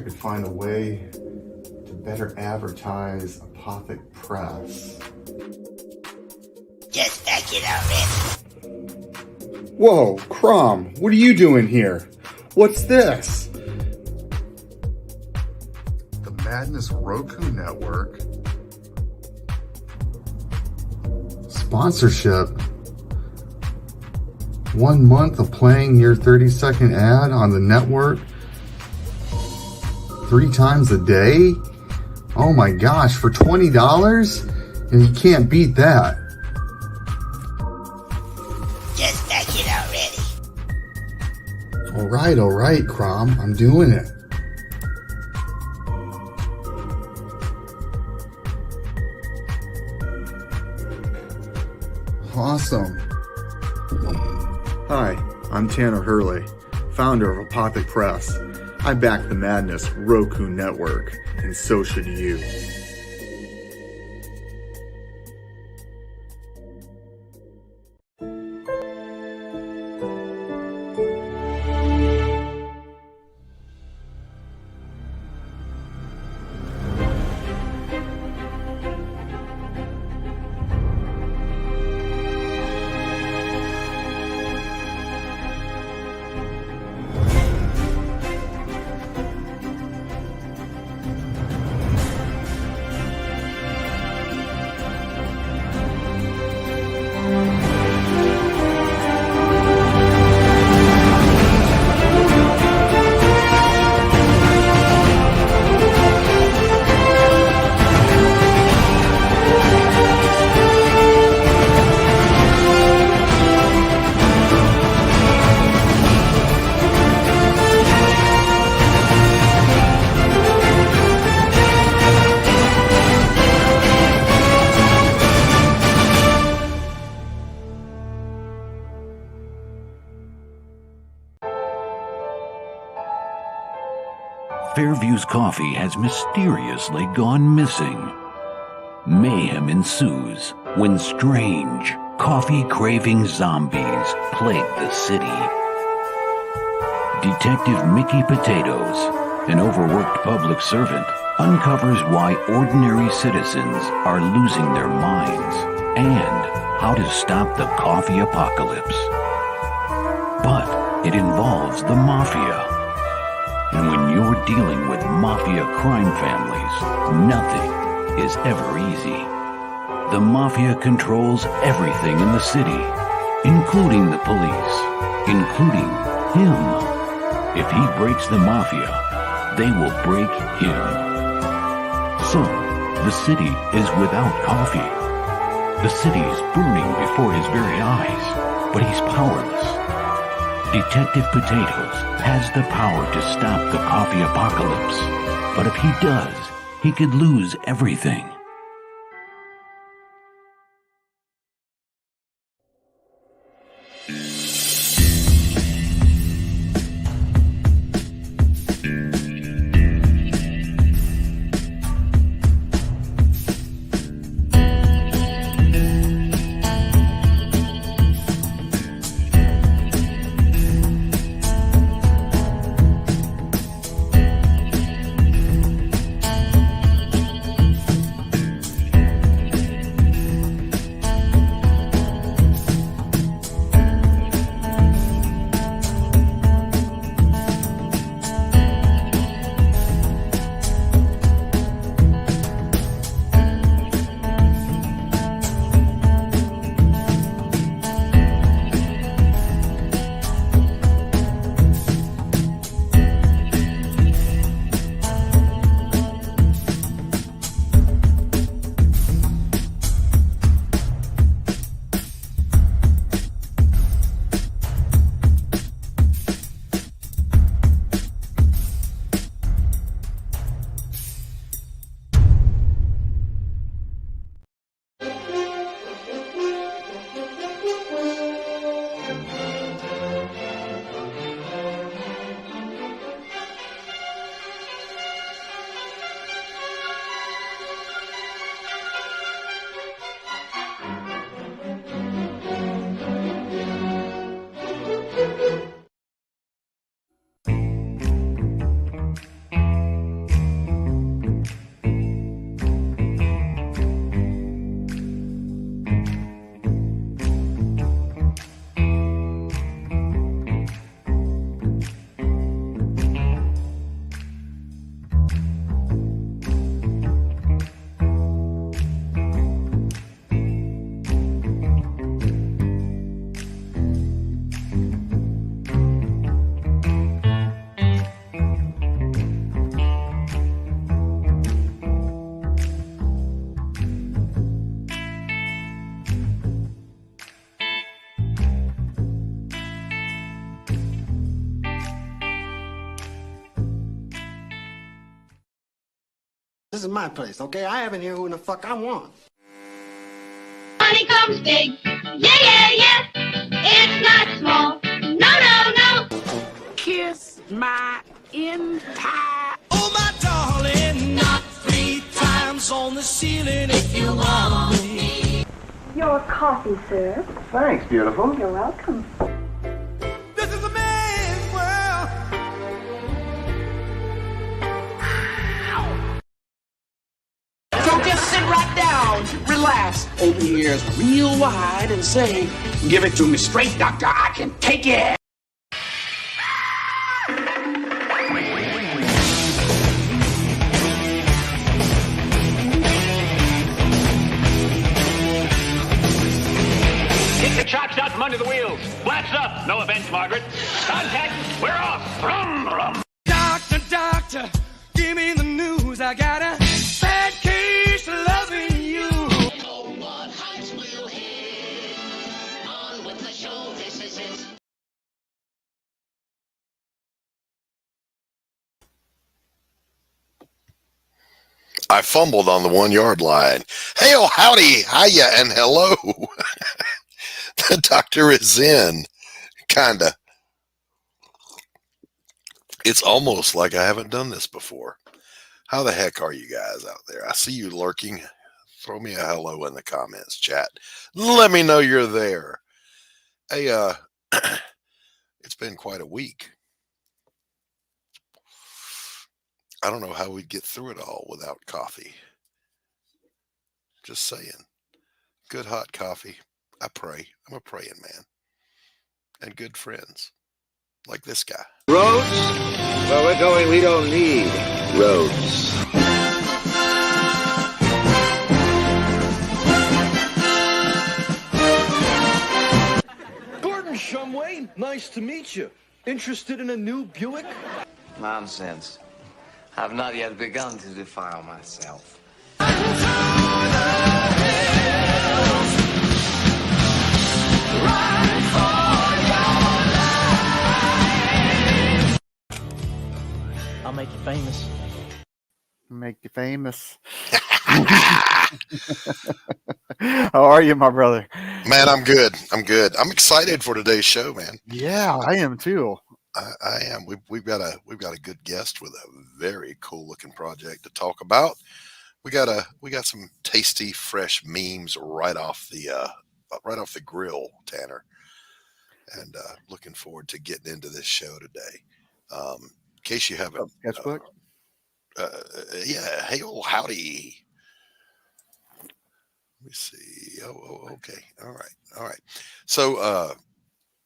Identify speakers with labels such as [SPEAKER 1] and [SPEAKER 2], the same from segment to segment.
[SPEAKER 1] I could find a way to better advertise Apothic Press.
[SPEAKER 2] Just back it already.
[SPEAKER 1] Whoa, Crom, what are you doing here? What's this? The Madness Roku Network. Sponsorship. 1 month of playing your 30-second ad on the network 3 times a day? Oh my gosh, for $20? And you can't beat that.
[SPEAKER 2] Just back it already.
[SPEAKER 1] All right, Crom, I'm doing it. Awesome. Hi, I'm Tanner Hurley, founder of Apothic Press. I back the Madness Roku Network, and so should you.
[SPEAKER 3] Fairview's coffee has mysteriously gone missing. Mayhem ensues when strange, coffee-craving zombies plague the city. Detective Mickey Potatoes, an overworked public servant, uncovers why ordinary citizens are losing their minds and how to stop the coffee apocalypse. But it involves the mafia. And when you're dealing with mafia crime families, nothing is ever easy. The mafia controls everything in the city, including the police, including him. If he breaks the mafia, they will break him. So, the city is without coffee. The city is burning before his very eyes, but he's powerless. Detective Potatoes has the power to stop the coffee apocalypse, but if he does, he could lose everything.
[SPEAKER 4] This is my place, okay? I have in here who the fuck I want.
[SPEAKER 5] Money comes big. Yeah. It's not small. No.
[SPEAKER 6] Kiss my entire.
[SPEAKER 7] Oh, my darling, knock 3 times on the ceiling if you want me.
[SPEAKER 8] Your coffee, sir.
[SPEAKER 9] Thanks, beautiful.
[SPEAKER 8] You're welcome.
[SPEAKER 7] This is a man's world.
[SPEAKER 6] So just sit right down, relax, open your ears real wide and say, give it to me straight, doctor, I can take it.
[SPEAKER 10] Get the chocks out from under the wheels. Flaps up. No offense, Margaret. Contact. We're off. Brum.
[SPEAKER 7] Doctor, give me the news. I got a bad case of loving you.
[SPEAKER 2] Oh, what heights will hit? On with the show, this is it.
[SPEAKER 11] I fumbled on the 1 yard line. Hey, oh, howdy, hiya, and hello. The doctor is in. Kinda. It's almost like I haven't done this before. How the heck are you guys out there? I see you lurking. Throw me a hello in the comments, chat. Let me know you're there. Hey, it's been quite a week. I don't know how we'd get through it all without coffee. Just saying. Good hot coffee. I pray. I'm a praying man. And good friends. Like this guy.
[SPEAKER 9] Roads? Where we're going, we don't need roads.
[SPEAKER 12] Gordon Shumway, nice to meet you. Interested in a new Buick?
[SPEAKER 13] Nonsense. I've not yet begun to defile myself.
[SPEAKER 14] I'll make you famous.
[SPEAKER 1] Make you famous. How are you, my brother?
[SPEAKER 11] Man, I'm good. I'm excited for today's show, man.
[SPEAKER 1] Yeah, I am too.
[SPEAKER 11] I am. We've got a good guest with a very cool looking project to talk about. We got some tasty, fresh memes right off the grill, Tanner, and looking forward to getting into this show today. In case you haven't,
[SPEAKER 1] sketchbook.
[SPEAKER 11] Yeah. Hey, oh, howdy. Let me see. Oh, okay. All right. So,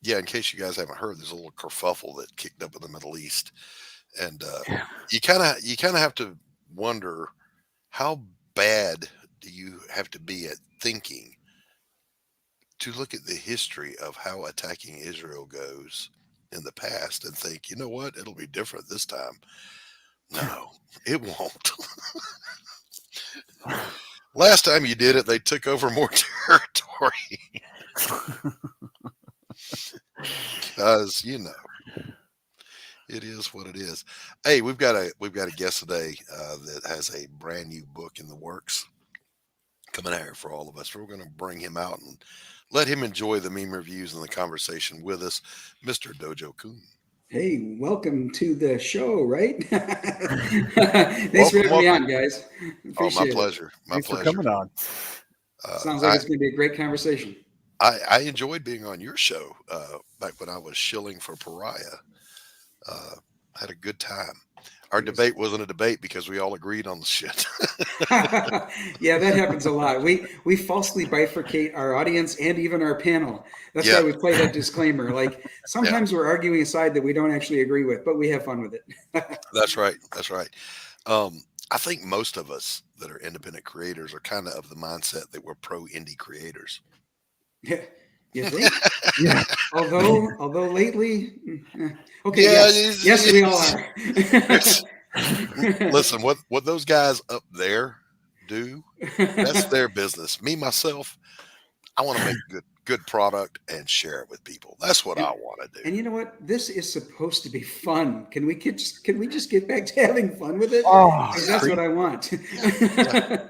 [SPEAKER 11] yeah, in case you guys haven't heard, there's a little kerfuffle that kicked up in the Middle East, and you kind of have to wonder, how bad do you have to be at thinking to look at the history of how attacking Israel goes in the past and think, you know what, it'll be different this time. No, it won't. Last time you did it, they took over more territory. Because, you know, it is what it is. Hey, we've got a guest today that has a brand new book in the works coming out here for all of us. We're going to bring him out and let him enjoy the meme reviews and the conversation with us, Mr. Dojo Kun.
[SPEAKER 15] Hey, welcome to the show, right? Thanks for having me on, guys.
[SPEAKER 11] Appreciate my pleasure. My
[SPEAKER 1] Thanks
[SPEAKER 11] pleasure.
[SPEAKER 1] for coming on.
[SPEAKER 15] Sounds like it's going to be a great conversation.
[SPEAKER 11] I enjoyed being on your show back when I was shilling for Pariah. Had a good time. Our debate wasn't a debate because we all agreed on the shit.
[SPEAKER 15] Yeah, that happens a lot. We falsely bifurcate our audience and even our panel. That's why we play that disclaimer. Like sometimes we're arguing a side that we don't actually agree with, but we have fun with it.
[SPEAKER 11] That's right. I think most of us that are independent creators are kind of the mindset that we're pro indie creators.
[SPEAKER 15] Yeah. You think? Yeah. Although lately, okay.
[SPEAKER 11] Yeah,
[SPEAKER 15] yes, we all are.
[SPEAKER 11] Listen, what those guys up there do, that's their business. Me, myself, I want to make good product and share it with people. That's what I want to do.
[SPEAKER 15] And you know what? This is supposed to be fun. Can we just get back to having fun with it?
[SPEAKER 16] Oh,
[SPEAKER 15] that's what I want.
[SPEAKER 11] Yeah.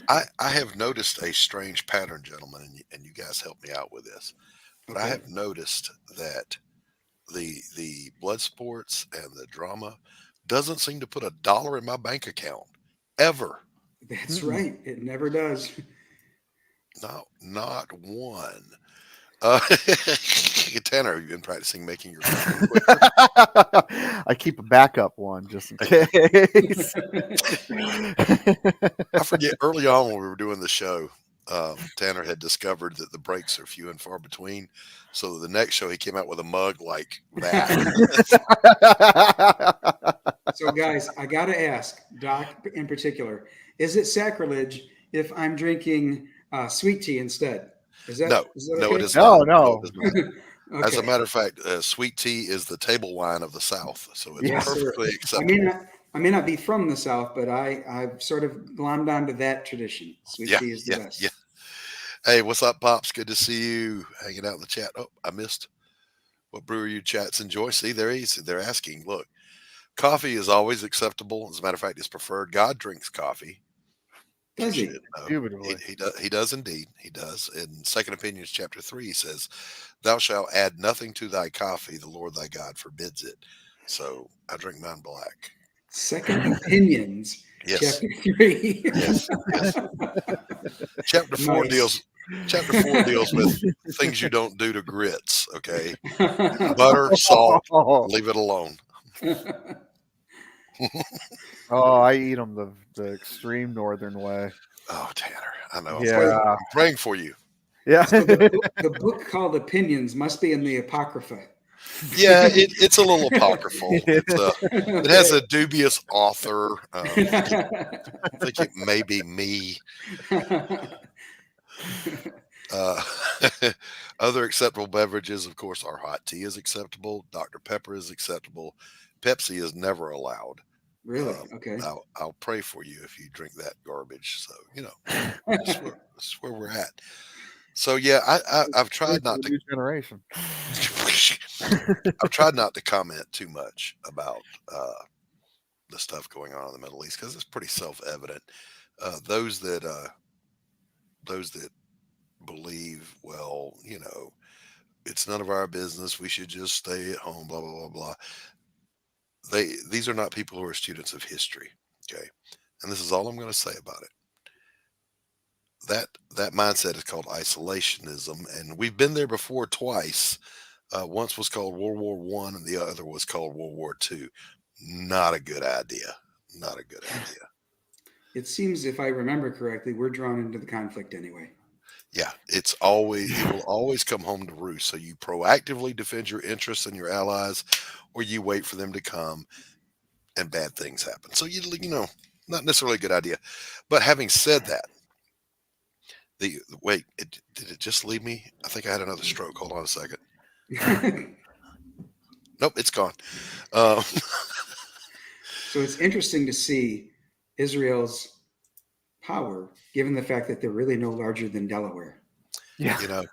[SPEAKER 11] I have noticed a strange pattern, gentlemen, and you guys help me out with this. But I have noticed that the blood sports and the drama doesn't seem to put $1 in my bank account ever.
[SPEAKER 15] That's right. It never does.
[SPEAKER 11] No, not one. Tanner, have you been practicing making your phone quicker?
[SPEAKER 16] I keep a backup one just in case.
[SPEAKER 11] I forget, early on when we were doing the show, Tanner had discovered that the breaks are few and far between. So the next show, he came out with a mug like that.
[SPEAKER 15] So, guys, I got to ask, Doc in particular, is it sacrilege if I'm drinking sweet tea instead?
[SPEAKER 11] No, it is
[SPEAKER 16] not.
[SPEAKER 11] No.
[SPEAKER 15] Okay.
[SPEAKER 11] As a matter of fact, sweet tea is the table wine of the South, so it's perfectly acceptable.
[SPEAKER 15] I may not be from the South, but I've sort of glommed onto that tradition. Sweet tea is the best.
[SPEAKER 11] Yeah. Hey, what's up, Pops? Good to see you hanging out in the chat. Oh, I missed. What brewer you chats enjoy? See, they're asking. Look, coffee is always acceptable. As a matter of fact, it's preferred. God drinks coffee.
[SPEAKER 15] Does he?
[SPEAKER 11] He does indeed. He does. In Second Opinions, chapter 3, he says, "Thou shalt add nothing to thy coffee. The Lord thy God forbids it." So I drink mine black.
[SPEAKER 15] Second Opinions,
[SPEAKER 11] yes.
[SPEAKER 15] chapter 3.
[SPEAKER 11] Yes. Chapter 4 deals with things you don't do to grits. Okay, butter, salt, leave it alone.
[SPEAKER 16] Oh, I eat them the extreme northern way.
[SPEAKER 11] Oh, Tanner, I know.
[SPEAKER 16] Yeah.
[SPEAKER 11] I'm praying for you.
[SPEAKER 16] Yeah.
[SPEAKER 15] So the book called Opinions must be in the Apocrypha.
[SPEAKER 11] Yeah, it's a little apocryphal. It has a dubious author. I think it may be me. Other acceptable beverages, of course, are hot tea is acceptable. Dr. Pepper is acceptable. Pepsi is never allowed.
[SPEAKER 15] Really? Okay.
[SPEAKER 11] I'll pray for you if you drink that garbage. So, that's where we're at. So, yeah, I've tried not to.
[SPEAKER 16] New generation.
[SPEAKER 11] I've tried not to comment too much about the stuff going on in the Middle East because it's pretty self-evident. Those that believe, well, it's none of our business. We should just stay at home. Blah blah blah blah. These are not people who are students of history. Okay, and this is all I'm going to say about it. That mindset is called isolationism, and we've been there before twice. Once was called World War I, and the other was called World War II. Not a good idea. Not a good idea.
[SPEAKER 15] It seems, if I remember correctly, we're drawn into the conflict anyway.
[SPEAKER 11] Yeah, it will always come home to roost. So you proactively defend your interests and your allies, or you wait for them to come, and bad things happen. So not necessarily a good idea. But having said that, did it just leave me? I think I had another stroke. Hold on a second. Nope, it's gone.
[SPEAKER 15] So it's interesting to see Israel's power, given the fact that they're really no larger than Delaware.
[SPEAKER 16] Yeah.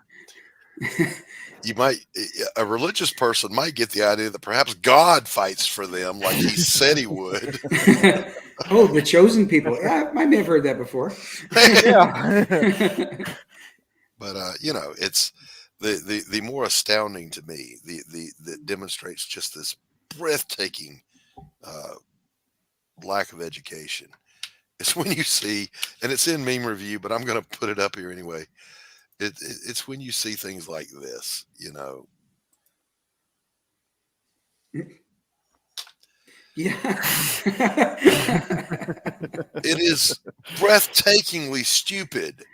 [SPEAKER 11] A religious person might get the idea that perhaps God fights for them like he said he would.
[SPEAKER 15] Oh, the chosen people. Yeah, I may have heard that before.
[SPEAKER 16] Yeah.
[SPEAKER 11] But, it's the more astounding to me, that demonstrates just this breathtaking lack of education. It's when you see, and it's in Meme Review, but I'm going to put it up here anyway. It's when you see things like this,
[SPEAKER 15] Yeah.
[SPEAKER 11] It is breathtakingly stupid.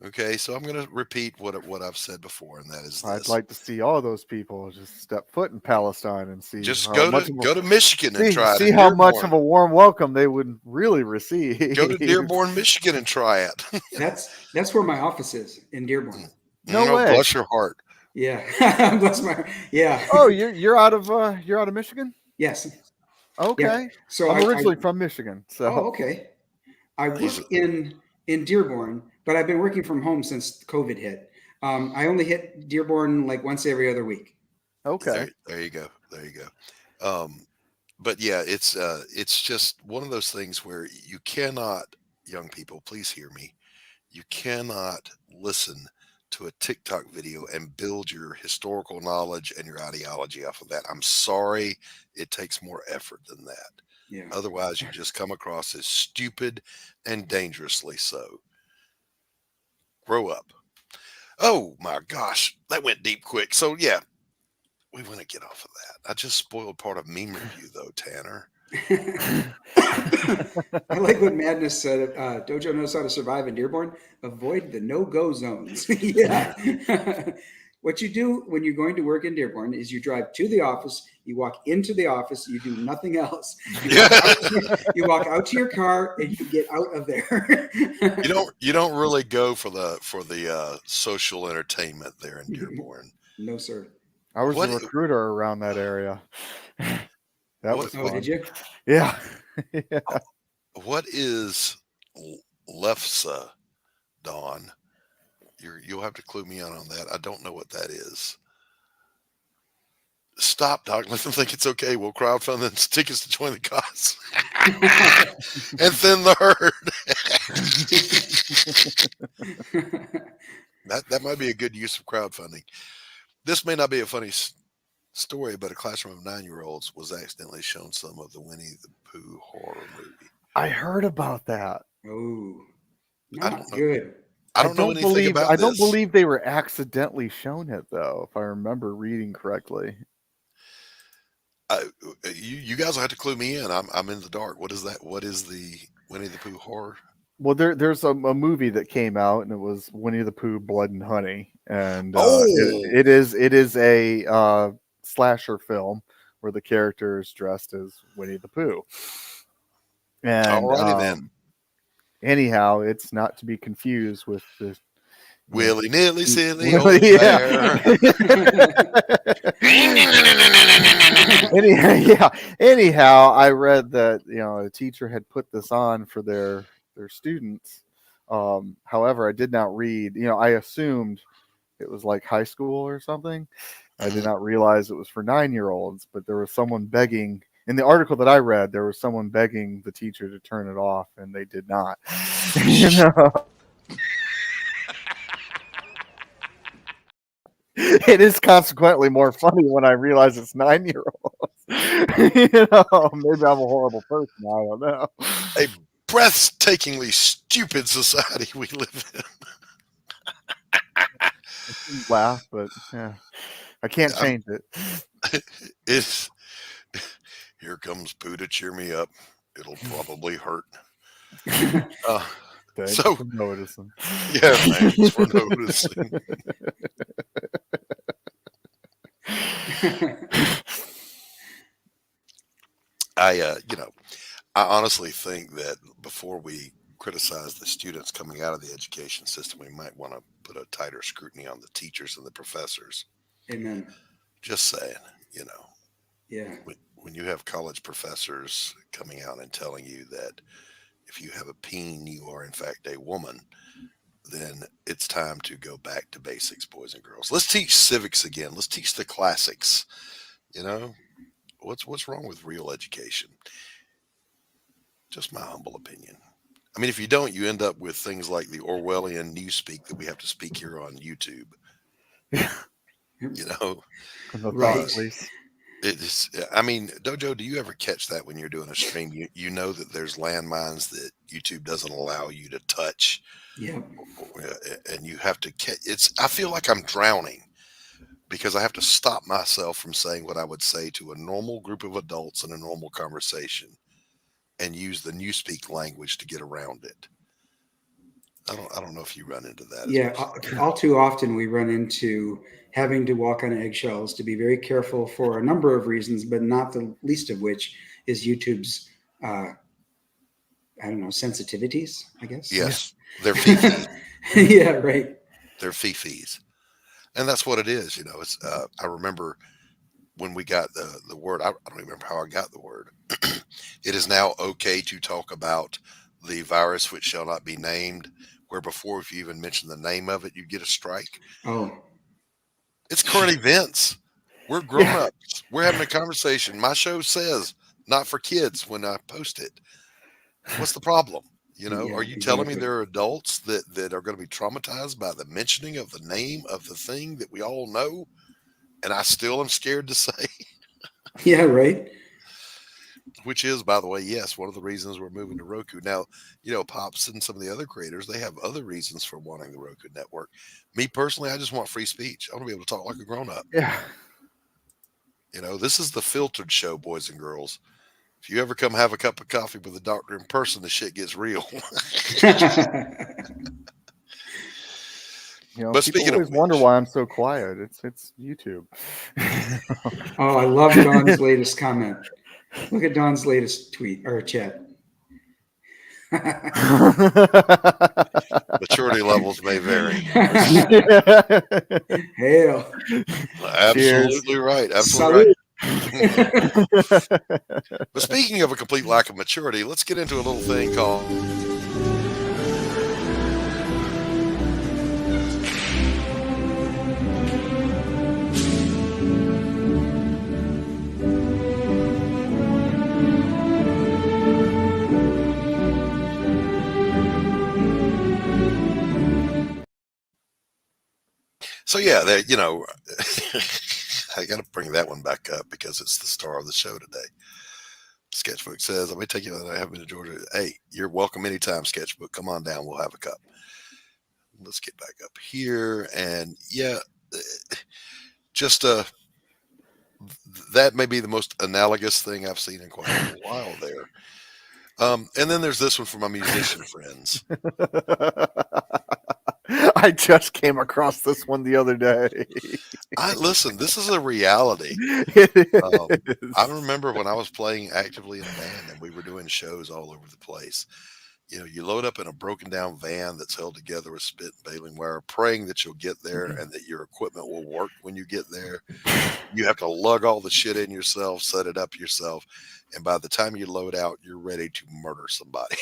[SPEAKER 11] Okay, so I'm going to repeat what I've said before, and that is this.
[SPEAKER 16] I'd like to see all those people just step foot in Palestine and see.
[SPEAKER 11] Just go to Michigan and try it.
[SPEAKER 16] See how much of a warm welcome they would really receive.
[SPEAKER 11] Go to Dearborn, Michigan, and try it.
[SPEAKER 15] That's where my office is, in Dearborn.
[SPEAKER 16] No way.
[SPEAKER 11] Bless your heart.
[SPEAKER 15] Yeah, bless my heart. Yeah.
[SPEAKER 16] Oh, you're out of Michigan?
[SPEAKER 15] Yes.
[SPEAKER 16] Okay.
[SPEAKER 15] Yeah. So
[SPEAKER 16] I'm originally from Michigan. So.
[SPEAKER 15] Oh, okay. I work in Dearborn, but I've been working from home since COVID hit. I only hit Dearborn like once every other week.
[SPEAKER 16] Okay.
[SPEAKER 11] There you go. There you go. But yeah, it's just one of those things where you cannot, young people, please hear me. You cannot listen to a TikTok video and build your historical knowledge and your ideology off of that. I'm sorry, it takes more effort than that.
[SPEAKER 15] Yeah.
[SPEAKER 11] Otherwise, you just come across as stupid and dangerously so. Grow up. Oh my gosh, that went deep quick. So yeah, we want to get off of that. I just spoiled part of meme review though, Tanner.
[SPEAKER 15] I like what Madness said. Dojo knows how to survive in Dearborn. Avoid the no-go zones. Yeah. What you do when you're going to work in Dearborn is you drive to the office, you walk into the office, you do nothing else. You walk out to your car and you get out of there.
[SPEAKER 11] You don't really go for the social entertainment there in Dearborn.
[SPEAKER 15] No, sir.
[SPEAKER 16] I was a recruiter around that area. That was fun.
[SPEAKER 15] Oh, did you?
[SPEAKER 16] Yeah. Yeah.
[SPEAKER 11] What is Lefsa, Dawn? You'll have to clue me in on that. I don't know what that is. Stop, Doc. Let them think it's okay. We'll crowdfund the tickets to join the cause. And thin the herd. That might be a good use of crowdfunding. This may not be a funny story, but a classroom of 9-year-olds was accidentally shown some of the Winnie the Pooh horror movie.
[SPEAKER 16] I heard about that.
[SPEAKER 15] Oh,
[SPEAKER 11] not
[SPEAKER 15] good.
[SPEAKER 11] I don't know anything about this.
[SPEAKER 16] I don't believe they were accidentally shown it, though, if I remember reading correctly.
[SPEAKER 11] You guys will have to clue me in. I'm in the dark. What is that? What is the Winnie the Pooh horror?
[SPEAKER 16] Well, there's a movie that came out, and it was Winnie the Pooh, Blood and Honey, and it is a slasher film where the character is dressed as Winnie the Pooh. And
[SPEAKER 11] alrighty then.
[SPEAKER 16] Anyhow, it's not to be confused with the
[SPEAKER 11] willy-nilly silly old bear.
[SPEAKER 16] Anyhow, I read that a teacher had put this on for their students. However, I did not read. I assumed it was like high school or something. I did not realize it was for 9-year-olds. But there was someone begging. In the article that I read, there was someone begging the teacher to turn it off, and they did not. It is consequently more funny when I realize it's 9-year-olds. Maybe I'm a horrible person. I don't know.
[SPEAKER 11] A breathtakingly stupid society we live in.
[SPEAKER 16] Laugh, but yeah, I can't change it.
[SPEAKER 11] It's here comes Pooh to cheer me up. It'll probably hurt.
[SPEAKER 16] Thanks for noticing.
[SPEAKER 11] Yeah, thanks for noticing. I honestly think that before we criticize the students coming out of the education system, we might want to put a tighter scrutiny on the teachers and the professors.
[SPEAKER 15] Amen.
[SPEAKER 11] Just saying,
[SPEAKER 15] Yeah.
[SPEAKER 11] When you have college professors coming out and telling you that if you have a peen, you are in fact a woman, then it's time to go back to basics, boys and girls. Let's teach civics again. Let's teach the classics. What's wrong with real education? Just my humble opinion. I mean, if you don't, you end up with things like the Orwellian newspeak that we have to speak here on YouTube.
[SPEAKER 15] Right.
[SPEAKER 11] It's. I mean, Dojo, do you ever catch that when you're doing a stream? You know that there's landmines that YouTube doesn't allow you to touch.
[SPEAKER 15] Yeah.
[SPEAKER 11] And you have to catch. I feel like I'm drowning because I have to stop myself from saying what I would say to a normal group of adults in a normal conversation, and use the newspeak language to get around it. I don't know if you run into that.
[SPEAKER 15] Yeah, all too often we run into having to walk on eggshells to be very careful for a number of reasons, but not the least of which is YouTube's, sensitivities, I guess.
[SPEAKER 11] Yes, they're fifis.
[SPEAKER 15] Yeah, right.
[SPEAKER 11] They're fifis. And that's what it is. It's, I remember when we got the word, I don't remember how I got the word. It is now okay to talk about the virus which shall not be named, where before, if you even mentioned the name of it, you get a strike.
[SPEAKER 15] Oh,
[SPEAKER 11] it's current events. We're grown-ups. We're having a conversation. My show says not for kids when I post it. What's the problem? Are you telling me there are adults that are going to be traumatized by the mentioning of the name of the thing that we all know? And I still am scared to say.
[SPEAKER 15] Yeah, right.
[SPEAKER 11] Which is, by the way, yes, one of the reasons we're moving to Roku. Now, Pops and some of the other creators, they have other reasons for wanting the Roku network. Me personally, I just want free speech. I want to be able to talk like a grown-up.
[SPEAKER 16] Yeah.
[SPEAKER 11] This is the filtered show, boys and girls. If you ever come have a cup of coffee with a doctor in person, the shit gets real.
[SPEAKER 16] But people always wonder why I'm so quiet. It's YouTube.
[SPEAKER 15] Oh, I love Don's latest comment. Look at Don's latest tweet or chat.
[SPEAKER 11] Maturity levels may vary.
[SPEAKER 15] Hail.
[SPEAKER 11] Absolutely right. Absolutely right. But speaking of a complete lack of maturity, let's get into a little thing called I got to bring that one back up because it's the star of the show today. Sketchbook says, let me take you that I have been to Georgia. Hey, you're welcome anytime, Sketchbook. Come on down. We'll have a cup. Let's get back up here. And that may be the most analogous thing I've seen in quite a while there. And then there's this one for my musician friends.
[SPEAKER 16] I just came across this one the other day.
[SPEAKER 11] Listen, this is a reality. I remember when I was playing actively in a band and we were doing shows all over the place. You load up in a broken down van that's held together with spit and baling wire, praying that you'll get there and that your equipment will work when you get there. You have to lug all the shit in yourself, set it up yourself. And by the time you load out, you're ready to murder somebody.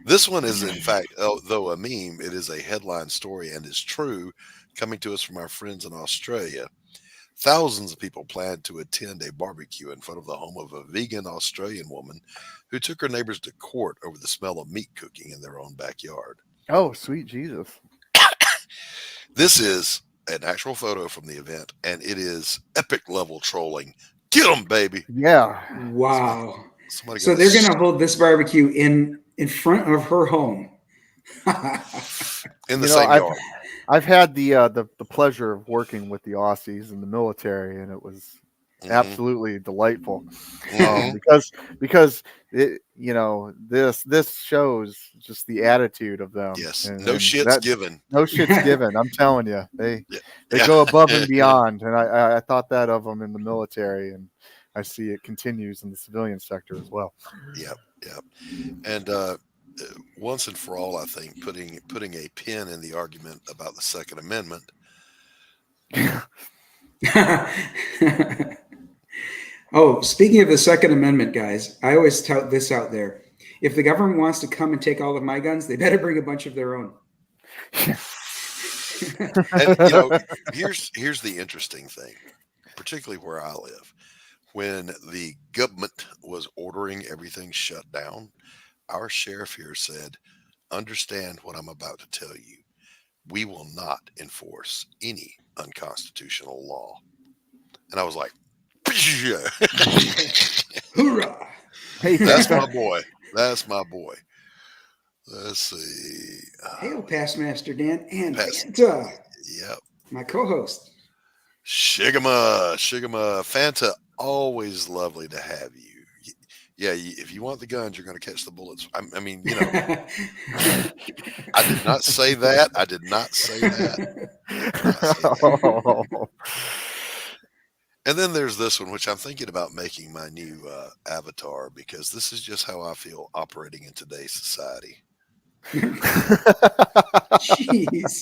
[SPEAKER 11] This one is, in fact, though a meme, it is a headline story and is true, coming to us from our friends in Australia. Thousands of people planned to attend a barbecue in front of the home of a vegan Australian woman who took her neighbors to court over the smell of meat cooking in their own backyard.
[SPEAKER 16] Oh, sweet Jesus.
[SPEAKER 11] This is an actual photo from the event, and it is epic level trolling. Get them, baby.
[SPEAKER 16] Yeah.
[SPEAKER 15] Wow. So they're going to hold this barbecue in front of her home.
[SPEAKER 11] In the same yard.
[SPEAKER 16] I've had the pleasure of working with the Aussies in the military, and it was absolutely delightful. Because it, this shows just the attitude of them.
[SPEAKER 11] Yes, no shit's given.
[SPEAKER 16] No shit's given. I'm telling you, they go above and beyond, and I thought that of them in the military, and I see it continues in the civilian sector as well.
[SPEAKER 11] Yep. And once and for all, I think putting a pin in the argument about the Second Amendment.
[SPEAKER 15] Oh, speaking of the Second Amendment, guys, I always tout this out there. If the government wants to come and take all of my guns, they better bring a bunch of their own.
[SPEAKER 11] And, here's the interesting thing, particularly where I live. When the government was ordering everything shut down, our sheriff here said, understand what I'm about to tell you. We will not enforce any unconstitutional law. And I was like,
[SPEAKER 15] hoorah!
[SPEAKER 16] Hey,
[SPEAKER 11] that's my boy. That's my boy. Let's see.
[SPEAKER 15] Hail, Past Master Dan and
[SPEAKER 11] Past,
[SPEAKER 15] Fanta.
[SPEAKER 11] Yep.
[SPEAKER 15] My co-host.
[SPEAKER 11] Shigama. Fanta, always lovely to have you. Yeah, if you want the guns, you're going to catch the bullets. I mean, I did not say that. I did not say that. And then there's this one, which I'm thinking about making my new avatar, because this is just how I feel operating in today's society.
[SPEAKER 15] Jeez.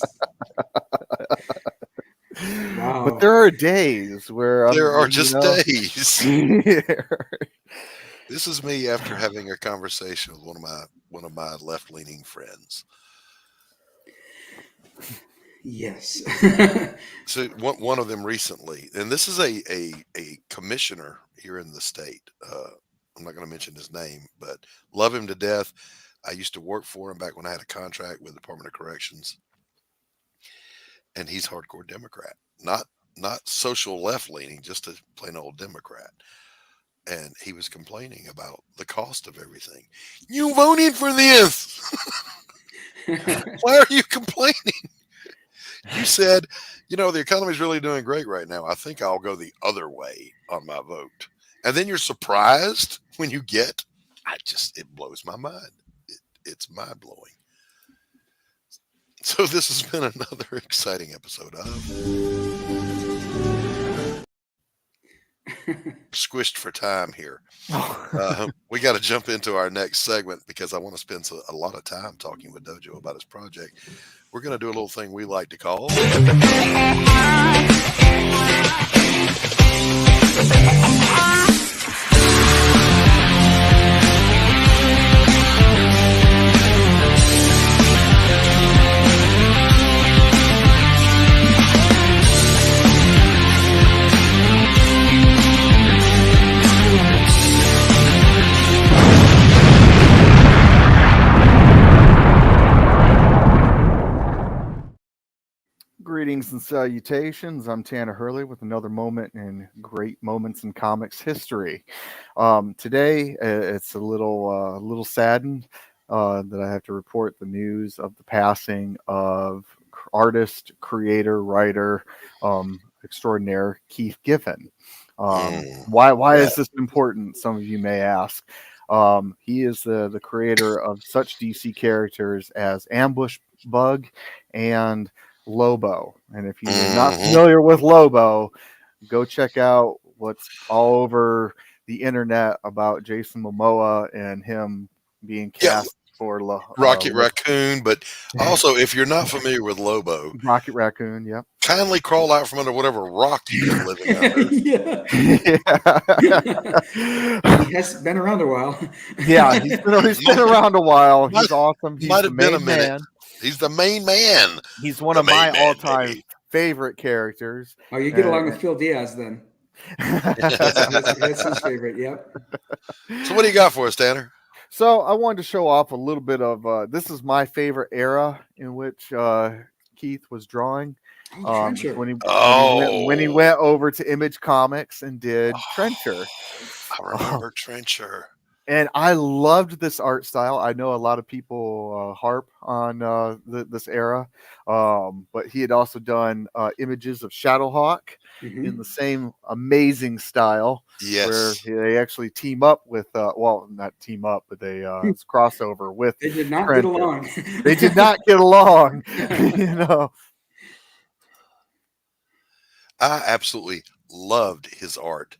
[SPEAKER 15] Wow.
[SPEAKER 16] But there are days where
[SPEAKER 11] there are just days. This is me after having a conversation with one of my left-leaning friends.
[SPEAKER 15] Yes.
[SPEAKER 11] So one of them recently, and this is a commissioner here in the state. I'm not going to mention his name, but love him to death. I used to work for him back when I had a contract with the Department of Corrections, and he's hardcore Democrat, not social left-leaning, just a plain old Democrat. And he was complaining about the cost of everything. You voted for this. Why are you complaining? You said, the economy's really doing great right now. I think I'll go the other way on my vote. And then you're surprised when you get, it blows my mind. It's mind blowing. So this has been another exciting episode of Squished for time here. We got to jump into our next segment because I want to spend a lot of time talking with Dojo about his project. We're going to do a little thing we like to call
[SPEAKER 16] Greetings and salutations. I'm Tanner Hurley with another moment in great moments in comics history. Today, it's a little saddened that I have to report the news of the passing of artist, creator, writer, extraordinaire Keith Giffen. Why is this important? Some of you may ask. He is the creator of such DC characters as Ambush Bug and Lobo. And if you're not familiar with Lobo, go check out what's all over the internet about Jason Momoa and him being cast for
[SPEAKER 11] Rocket Raccoon. But also, if you're not familiar with Lobo,
[SPEAKER 16] Rocket Raccoon, yep.
[SPEAKER 11] Kindly crawl out from under whatever rock you've been living under.
[SPEAKER 15] He has been around a while.
[SPEAKER 16] Yeah, he's been around a while. He's awesome. He's
[SPEAKER 11] might have been a minute. Man. He's the main man.
[SPEAKER 16] He's one of my all-time favorite characters.
[SPEAKER 15] Oh, you get along with Phil Diaz then. That's his favorite, yep.
[SPEAKER 11] So what do you got for us, Tanner?
[SPEAKER 16] So I wanted to show off a little bit of, this is my favorite era in which Keith was drawing. When he went over to Image Comics and did Trencher.
[SPEAKER 11] I remember Trencher.
[SPEAKER 16] And I loved this art style. I know a lot of people harp on this era, but he had also done images of Shadowhawk in the same amazing style.
[SPEAKER 11] Yes,
[SPEAKER 16] where they actually team up with, not team up, but they it's crossover with.
[SPEAKER 15] They did not get along.
[SPEAKER 16] They did not get along.
[SPEAKER 11] I absolutely loved his art.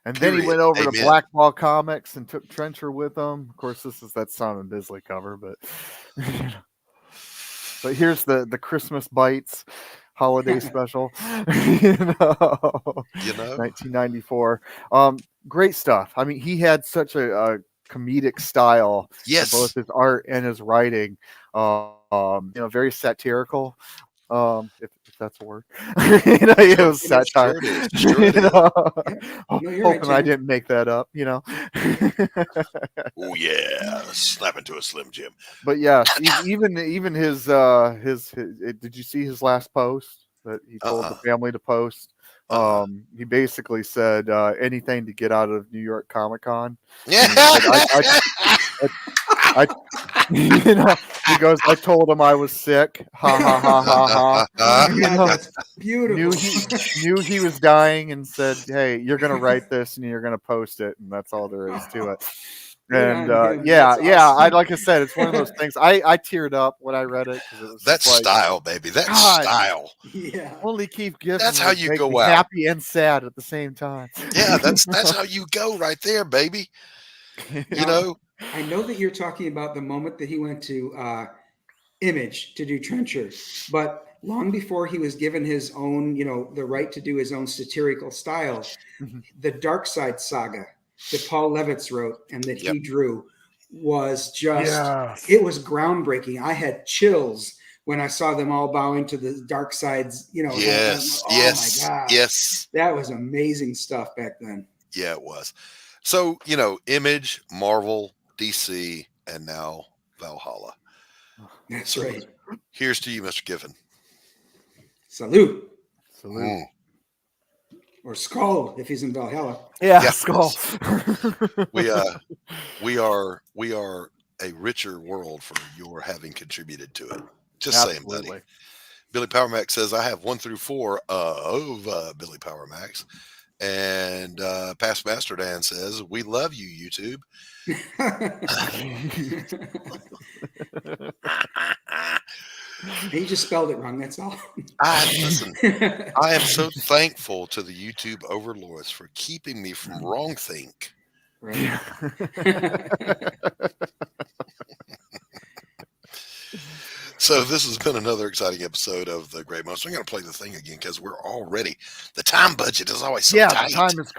[SPEAKER 16] And then he went over to Black Ball Comics and took Trencher with him. Of course, this is that Simon Bisley cover, but but here's the Christmas Bites holiday special. 1994. Great stuff. I mean, he had such a comedic style.
[SPEAKER 11] Yes,
[SPEAKER 16] both his art and his writing. Very satirical. If that's a word. It was satire. Hoping I didn't make that up,
[SPEAKER 11] Oh yeah, snap into a Slim Jim.
[SPEAKER 16] But yeah, even his did you see his last post that he told the family to post? He basically said anything to get out of New York Comic Con.
[SPEAKER 11] Yeah.
[SPEAKER 16] He goes, I told him I was sick. Ha ha ha ha ha.
[SPEAKER 15] That's beautiful.
[SPEAKER 16] Knew he was dying and said, hey, you're going to write this and you're going to post it. And that's all there is to it. And awesome. Like I said, it's one of those things. I teared up when I read it. It was
[SPEAKER 11] that style, baby. That style.
[SPEAKER 15] Yeah.
[SPEAKER 16] Only Keith Giffen.
[SPEAKER 11] That's how you go out.
[SPEAKER 16] Happy and sad at the same time.
[SPEAKER 11] Yeah, that's how you go right there, baby.
[SPEAKER 15] I know that you're talking about the moment that he went to Image to do Trencher, but long before he was given his own, the right to do his own satirical style, the Dark Side Saga that Paul Levitz wrote and that he drew was just,
[SPEAKER 16] Yes.
[SPEAKER 15] it was groundbreaking. I had chills when I saw them all bowing to the dark sides, you know.
[SPEAKER 11] Yes,
[SPEAKER 15] oh
[SPEAKER 11] yes,
[SPEAKER 15] my God.
[SPEAKER 11] yes.
[SPEAKER 15] That was amazing stuff back then.
[SPEAKER 11] Yeah, it was. So, you know, Image, Marvel, DC, and now Valhalla.
[SPEAKER 15] That's right.
[SPEAKER 11] Here's to you, Mr. Giffen.
[SPEAKER 15] Salute.
[SPEAKER 16] Salute.
[SPEAKER 15] Or Skull if he's in Valhalla.
[SPEAKER 16] Yeah. Skull.
[SPEAKER 11] we are a richer world for your having contributed to it. Just saying, buddy. Billy Power Max says I have 1 through 4 of Billy Power Max. And Past Master Dan says, we love you, YouTube.
[SPEAKER 15] He just spelled it wrong, that's all.
[SPEAKER 11] Listen, I am so thankful to the YouTube overlords for keeping me from wrong think.
[SPEAKER 15] Right.
[SPEAKER 11] So this has been another exciting episode of The Great Monster. I'm going to play the thing again because we're already, the time budget is always so tight.
[SPEAKER 16] The time is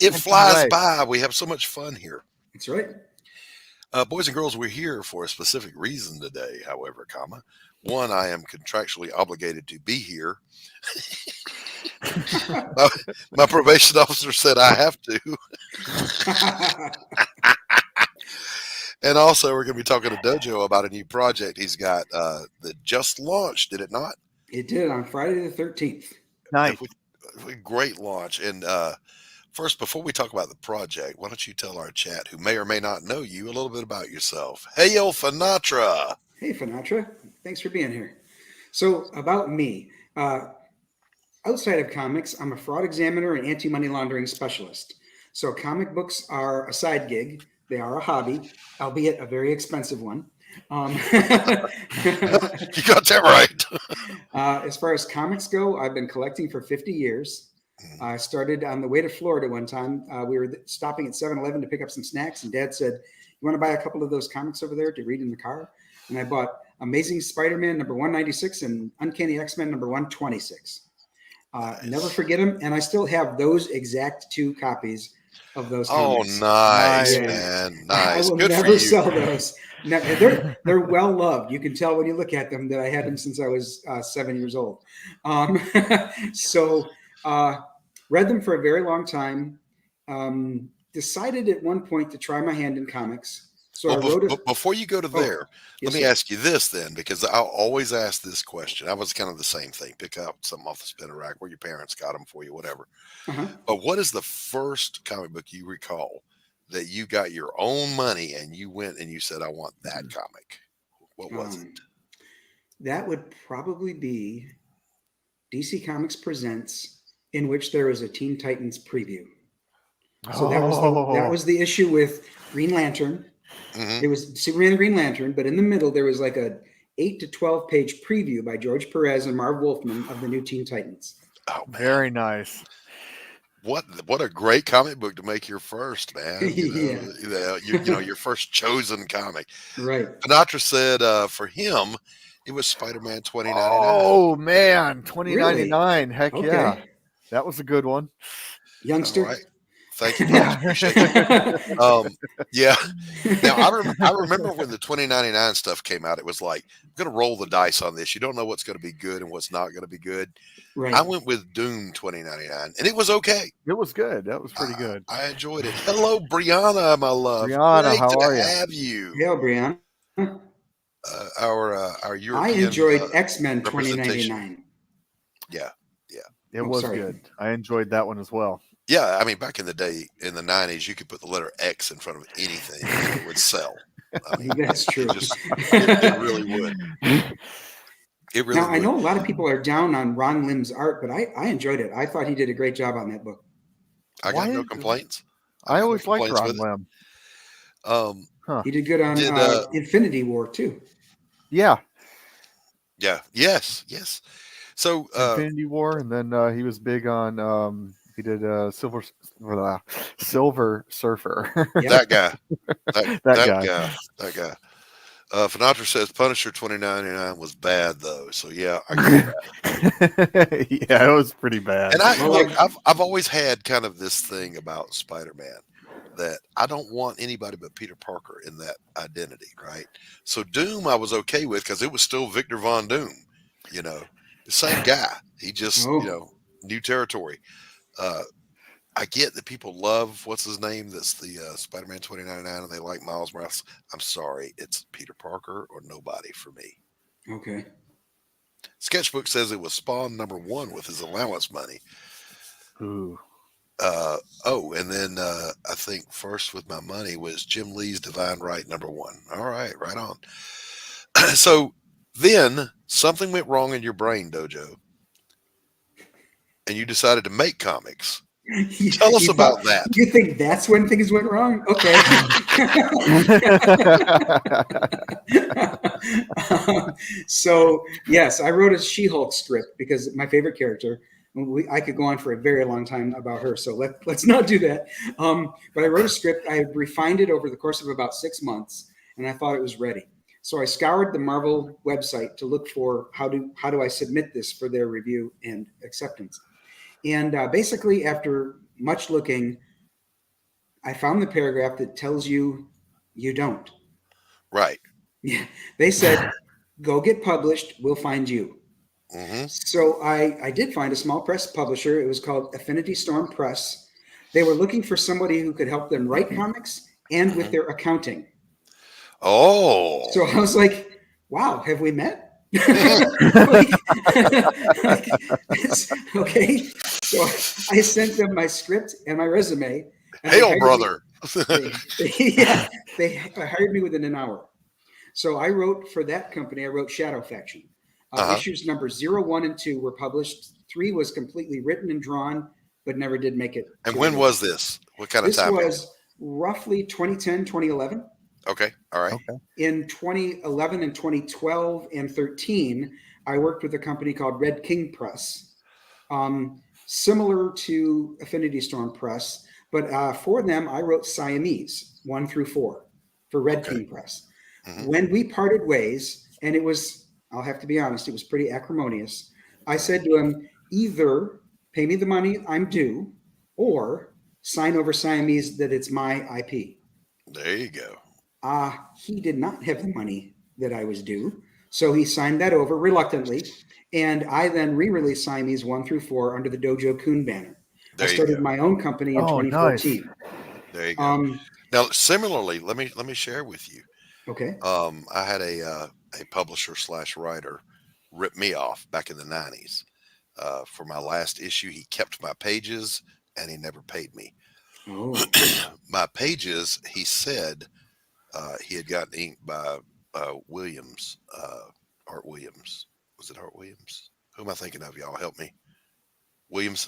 [SPEAKER 11] it flies by. We have so much fun here.
[SPEAKER 15] That's right.
[SPEAKER 11] Boys and girls, we're here for a specific reason today, however, one, I am contractually obligated to be here. my probation officer said I have to. And also, we're going to be talking to Dojo about a new project he's got that just launched, did it not?
[SPEAKER 15] It did on Friday the 13th.
[SPEAKER 16] Nice.
[SPEAKER 11] Great launch. And first, before we talk about the project, why don't you tell our chat, who may or may not know you, a little bit about yourself. Hey, yo, Finatra.
[SPEAKER 15] Hey, Finatra. Thanks for being here. So, about me. Outside of comics, I'm a fraud examiner and anti-money laundering specialist. So, comic books are a side gig. They are a hobby, albeit a very expensive one.
[SPEAKER 11] You got that right.
[SPEAKER 15] As far as comics go, I've been collecting for 50 years. I started on the way to Florida one time. We were stopping at 7-Eleven to pick up some snacks, and Dad said, you want to buy a couple of those comics over there to read in the car? And I bought Amazing Spider-Man number 196 and Uncanny X-Men number 126. Never forget them, and I still have those exact 2 copies of those comics.
[SPEAKER 11] Oh, nice, man. Nice.
[SPEAKER 15] I will
[SPEAKER 11] Good for
[SPEAKER 15] never
[SPEAKER 11] you.
[SPEAKER 15] sell those. No, they're well loved. You can tell when you look at them that I had them since I was 7 years old. So read them for a very long time. Decided at one point to try my hand in comics. So I wrote
[SPEAKER 11] before you go to there, let me ask you this then, because I'll always ask this question. I was kind of the same thing. Pick up something off the spinner rack where your parents got them for you, whatever. But what is the first comic book you recall that you got your own money and you went and you said, I want that comic? What was it?
[SPEAKER 15] That would probably be DC Comics Presents, in which there is a Teen Titans preview. So that was the issue with Green Lantern. It was Superman and Green Lantern, but in the middle there was like a 8 to 12 page preview by George Perez and Marv Wolfman of the new Teen Titans.
[SPEAKER 11] Oh, man.
[SPEAKER 16] Very nice.
[SPEAKER 11] What a great comic book to make your first, man. Your first chosen comic.
[SPEAKER 15] Right.
[SPEAKER 11] Sinatra said for him, it was Spider-Man 2099.
[SPEAKER 16] Oh, man. 2099.
[SPEAKER 15] Really?
[SPEAKER 16] Heck yeah. That was a good one.
[SPEAKER 15] Youngster.
[SPEAKER 11] All right. Thank you. Appreciate you. Yeah. Now, I remember when the 2099 stuff came out, it was like, I'm going to roll the dice on this. You don't know what's going to be good and what's not going to be good.
[SPEAKER 15] Right.
[SPEAKER 11] I went with Doom 2099, and it was okay.
[SPEAKER 16] It was good. That was pretty good.
[SPEAKER 11] I enjoyed it. Hello, Brianna, my love.
[SPEAKER 16] Brianna,
[SPEAKER 11] Great
[SPEAKER 16] how are you?
[SPEAKER 11] Have you?
[SPEAKER 15] Yeah, Brianna.
[SPEAKER 11] Our European.
[SPEAKER 15] I enjoyed X-Men 2099.
[SPEAKER 11] Yeah.
[SPEAKER 16] It was good. I enjoyed that one as well.
[SPEAKER 11] Yeah, I mean, back in the day, in the 90s, you could put the letter X in front of anything and it would sell. I mean,
[SPEAKER 15] that's true.
[SPEAKER 11] It really would. It really
[SPEAKER 15] now, I know a lot of people are down on Ron Lim's art, but I enjoyed it. I thought he did a great job on that book.
[SPEAKER 11] I got no complaints.
[SPEAKER 16] I always liked Ron Lim.
[SPEAKER 15] He did good on Infinity War, too.
[SPEAKER 16] Yeah.
[SPEAKER 11] Yeah. Yes. So
[SPEAKER 16] Infinity War, and then he was big on he did Silver Surfer.
[SPEAKER 11] That guy. That guy. Finatra says Punisher 2099 was bad though. So yeah, I get that.
[SPEAKER 16] Yeah, it was pretty bad.
[SPEAKER 11] And I've always had kind of this thing about Spider-Man that I don't want anybody but Peter Parker in that identity, right? So Doom I was okay with because it was still Victor Von Doom, the same guy. He just new territory. I get that people love what's his name. That's the Spider-Man 2099, and they like Miles Morales. I'm sorry, it's Peter Parker or nobody for me.
[SPEAKER 15] Okay.
[SPEAKER 11] Sketchbook says it was Spawn #1 with his allowance money.
[SPEAKER 16] Ooh.
[SPEAKER 11] And then I think First with My Money was Jim Lee's Divine Right #1. All right, right on. So then something went wrong in your brain, Dojo, and you decided to make comics. Tell us about that.
[SPEAKER 15] You think that's when things went wrong? Okay. So, yes, I wrote a She-Hulk script because my favorite character. I could go on for a very long time about her, so let's not do that. But I wrote a script. I refined it over the course of about 6 months, and I thought it was ready. So I scoured the Marvel website to look for how do I submit this for their review and acceptance. And basically, after much looking, I found the paragraph that tells you don't.
[SPEAKER 11] Right.
[SPEAKER 15] Yeah. They said, go get published. We'll find you.
[SPEAKER 11] Mm-hmm.
[SPEAKER 15] So I did find a small press publisher. It was called Affinity Storm Press. They were looking for somebody who could help them write comics and with their accounting.
[SPEAKER 11] Oh.
[SPEAKER 15] So I was like, wow, have we met? Okay. So I sent them my script and my resume. And
[SPEAKER 11] Hail, brother.
[SPEAKER 15] They hired me within an hour. So I wrote for that company. I wrote Shadow Faction. Issues number 0, 1, and 2 were published. 3 was completely written and drawn, but never did make it.
[SPEAKER 11] And when was this? What kind of time?
[SPEAKER 15] This was roughly 2010, 2011.
[SPEAKER 11] Okay. All right. Okay.
[SPEAKER 15] In 2011 and 2012 and 13, I worked with a company called Red King Press, similar to Affinity Storm Press, but for them, I wrote Siamese 1 through 4 for Red King Press. Mm-hmm. When we parted ways, and it was, I'll have to be honest, it was pretty acrimonious. I said to him, either pay me the money I'm due or sign over Siamese that it's my IP.
[SPEAKER 11] There you go.
[SPEAKER 15] He did not have the money that I was due. So he signed that over reluctantly. And I then re-released Siamese 1 through 4 under the Dojo Kun banner. I started my own company in 2014.
[SPEAKER 11] Nice. There you go. Now, similarly, let me share with you.
[SPEAKER 15] Okay.
[SPEAKER 11] I had a publisher / writer rip me off back in the 90s. For my last issue, he kept my pages and he never paid me.
[SPEAKER 15] Oh.
[SPEAKER 11] My pages, he said, he had gotten inked by Williams, Art Williams. Was it Art Williams? Who am I thinking of? Y'all help me. Williams.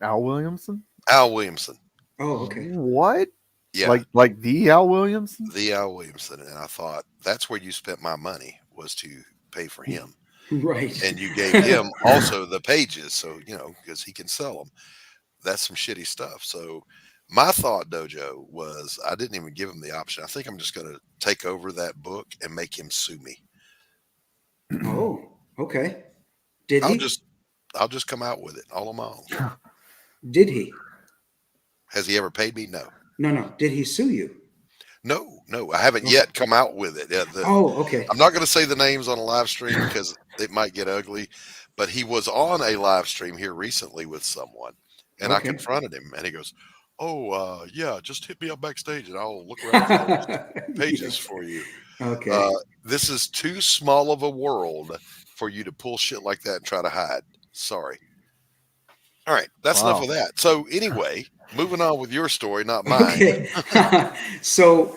[SPEAKER 16] Al Williamson?
[SPEAKER 11] Al Williamson.
[SPEAKER 15] Oh, okay.
[SPEAKER 16] What?
[SPEAKER 11] Yeah.
[SPEAKER 16] Like the Al Williamson?
[SPEAKER 11] The Al Williamson. And I thought, that's where you spent my money, was to pay for him.
[SPEAKER 15] Right.
[SPEAKER 11] And you gave him also the pages, so, because he can sell them. That's some shitty stuff. So my thought, Dojo, was I didn't even give him the option. I think I'm just going to take over that book and make him sue me.
[SPEAKER 15] Oh, okay. Did he?
[SPEAKER 11] I'll just come out with it all on my own.
[SPEAKER 15] Did he?
[SPEAKER 11] Has he ever paid me? No.
[SPEAKER 15] No. Did he sue you?
[SPEAKER 11] No. I haven't yet come out with it.
[SPEAKER 15] Okay.
[SPEAKER 11] I'm not going to say the names on a live stream because it might get ugly, but he was on a live stream here recently with someone, and I confronted him, and he goes, "Oh, yeah, just hit me up backstage, and I'll look around for those pages for you."
[SPEAKER 15] Okay.
[SPEAKER 11] This is too small of a world for you to pull shit like that and try to hide. Sorry. All right, that's enough of that. So anyway, moving on with your story, not mine.
[SPEAKER 15] Okay. So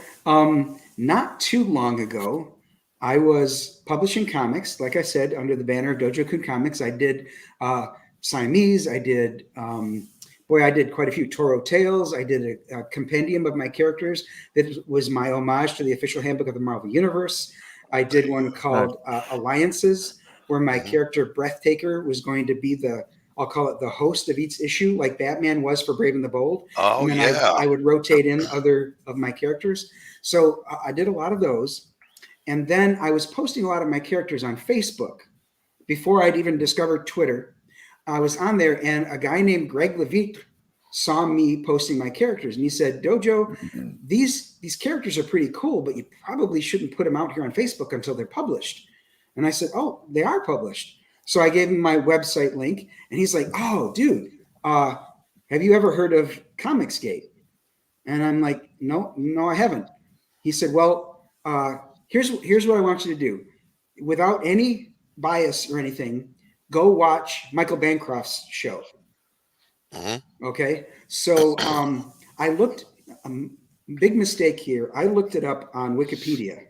[SPEAKER 15] not too long ago, I was publishing comics, like I said, under the banner of Dojo Kun Comics. I did Siamese. I did, I did quite a few Toro Tales. I did a compendium of my characters that was my homage to the official handbook of the Marvel Universe. I did one called Alliances, where my character Breathtaker was going to be the I'll call it the host of each issue, like Batman was for Brave and the Bold.
[SPEAKER 11] Oh,
[SPEAKER 15] and then I would rotate in other of my characters. So I did a lot of those. And then I was posting a lot of my characters on Facebook before I'd even discovered Twitter. I was on there, and a guy named Greg Levitre saw me posting my characters, and he said, Dojo, these characters are pretty cool, but you probably shouldn't put them out here on Facebook until they're published. And I said, oh, they are published. So I gave him my website link, and he's like, oh, dude, have you ever heard of Comicsgate? And I'm like, no, I haven't. He said, well, here's what I want you to do. Without any bias or anything, go watch Michael Bancroft's show. Mm-hmm. Okay. So I looked, big mistake here. I looked it up on Wikipedia,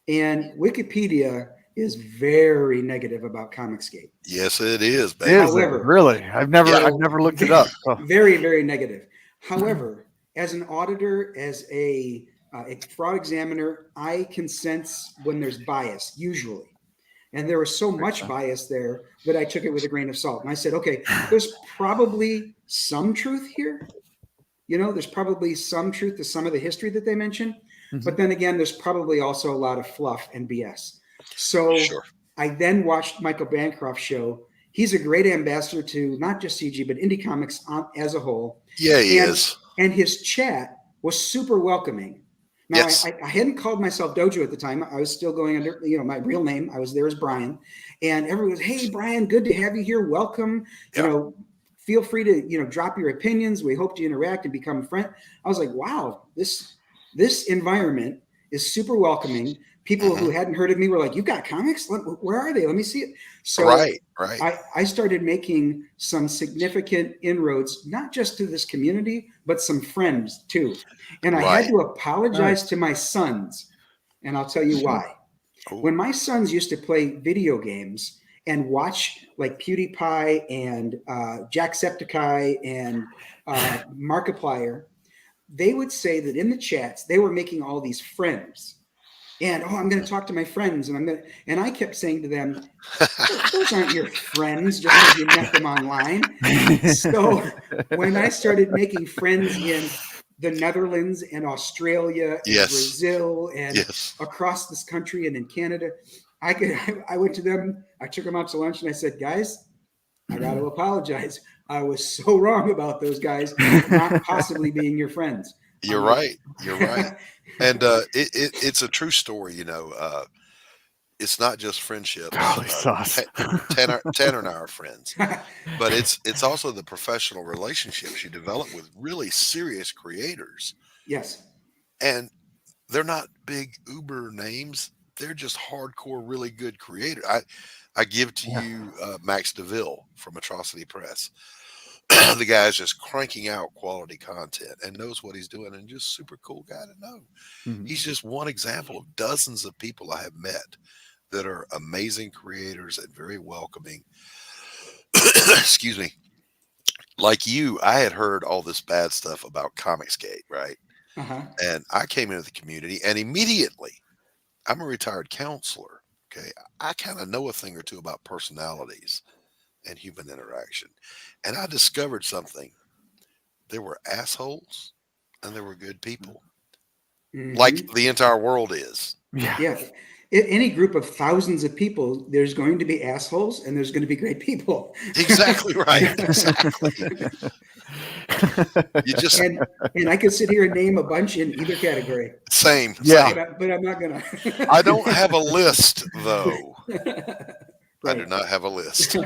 [SPEAKER 15] and Wikipedia is very negative about Comicsgate.
[SPEAKER 11] Yes, it is. Baby.
[SPEAKER 15] However,
[SPEAKER 16] really? I've never looked it up. Oh.
[SPEAKER 15] Very, very negative. However, as an auditor, as a fraud examiner, I can sense when there's bias, usually. And there was so much bias there that I took it with a grain of salt. And I said, okay, there's probably some truth here. There's probably some truth to some of the history that they mentioned. Mm-hmm. But then again, there's probably also a lot of fluff and BS. So I then watched Michael Bancroft's show. He's a great ambassador to not just CG, but indie comics as a whole.
[SPEAKER 11] Yeah, he is.
[SPEAKER 15] And his chat was super welcoming. Now, yes. I hadn't called myself Dojo at the time. I was still going under, my real name. I was there as Brian. And everyone was, hey, Brian, good to have you here. Welcome. Yep. Feel free to, drop your opinions. We hope to interact and become a friend. I was like, wow, this environment is super welcoming. People who hadn't heard of me were like, you got comics? Where are they? Let me see it. So
[SPEAKER 11] right.
[SPEAKER 15] I started making some significant inroads, not just to this community, but some friends too. And I had to apologize to my sons. And I'll tell you why. When my sons used to play video games and watch like PewDiePie and Jacksepticeye and Markiplier, they would say that in the chats, they were making all these friends. And, I'm going to talk to my friends. And I kept saying to them, those aren't your friends just because you met them online. So when I started making friends in the Netherlands and Australia and Brazil and across this country and in Canada, I went to them, I took them out to lunch, and I said, guys, I got to apologize. I was so wrong about those guys not possibly being your friends.
[SPEAKER 11] You're right. And it's a true story, it's not just friendship. Tanner and I are friends, but it's also the professional relationships you develop with really serious creators.
[SPEAKER 15] Yes.
[SPEAKER 11] And they're not big Uber names. They're just hardcore, really good creators. I give to you Max Devill from Atrocity Press. The guy's just cranking out quality content and knows what he's doing, and just super cool guy to know. Mm-hmm. He's just one example of dozens of people I have met that are amazing creators and very welcoming. Excuse me. Like you, I had heard all this bad stuff about Comicsgate, right? Uh-huh. And I came into the community, and immediately, I'm a retired counselor. Okay. I kind of know a thing or two about personalities and human interaction. And I discovered something. There were assholes and there were good people. Mm-hmm. Like the entire world is.
[SPEAKER 15] Yeah. In any group of thousands of people, there's going to be assholes and there's going to be great people.
[SPEAKER 11] Exactly right. Exactly. You just
[SPEAKER 15] and I could sit here and name a bunch in either category.
[SPEAKER 11] Same.
[SPEAKER 15] But I'm not gonna.
[SPEAKER 11] I don't have a list though. Right. I do not have a list.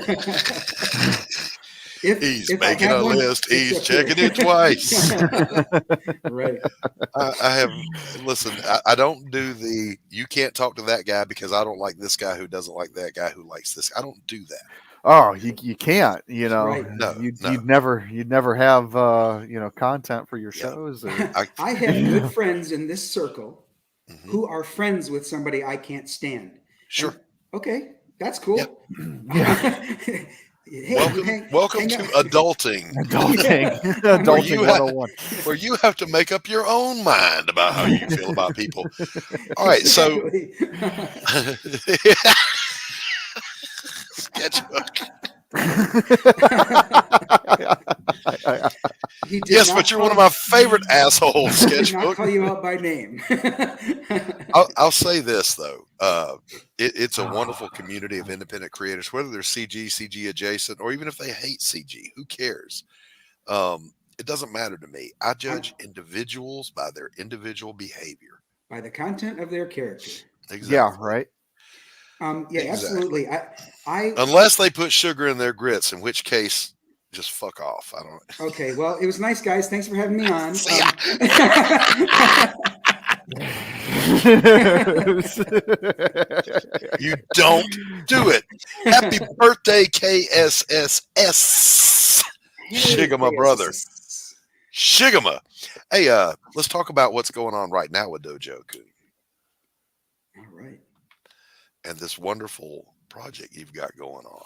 [SPEAKER 11] He's making a list. He's checking it twice.
[SPEAKER 15] Right.
[SPEAKER 11] I have, listen, I don't do you can't talk to that guy because I don't like this guy who doesn't like that guy who likes this. I don't do that.
[SPEAKER 16] Oh, you can't,
[SPEAKER 15] Right.
[SPEAKER 11] No,
[SPEAKER 16] you'd never have, content for your shows. Or...
[SPEAKER 15] I have good friends in this circle who are friends with somebody I can't stand.
[SPEAKER 11] Sure.
[SPEAKER 15] And, okay. That's cool.
[SPEAKER 11] Yep.
[SPEAKER 15] Hey,
[SPEAKER 11] welcome to adulting.
[SPEAKER 16] Adulting 101.
[SPEAKER 11] Where you have to make up your own mind about how you feel about people. All right, so sketchbook. Yes, but you're one of my favorite assholes,
[SPEAKER 15] He did not
[SPEAKER 11] Sketchbook.
[SPEAKER 15] call you out by name.
[SPEAKER 11] I'll say this though, it's a wonderful community of independent creators, whether they're CG adjacent, or even if they hate CG, who cares? It doesn't matter to me. I judge individuals by their individual behavior,
[SPEAKER 15] by the content of their character.
[SPEAKER 11] Exactly.
[SPEAKER 16] Yeah, right.
[SPEAKER 15] Yeah, absolutely. I
[SPEAKER 11] unless they put sugar in their grits, in which case, just fuck off. I don't.
[SPEAKER 15] Okay, well, it was nice, guys. Thanks for having me on.
[SPEAKER 11] You don't do it. Happy birthday, KSSS. Shigama, brother. Shigama. Hey, let's talk about what's going on right now with Dojo Kun.
[SPEAKER 15] All right.
[SPEAKER 11] And this wonderful project you've got going on.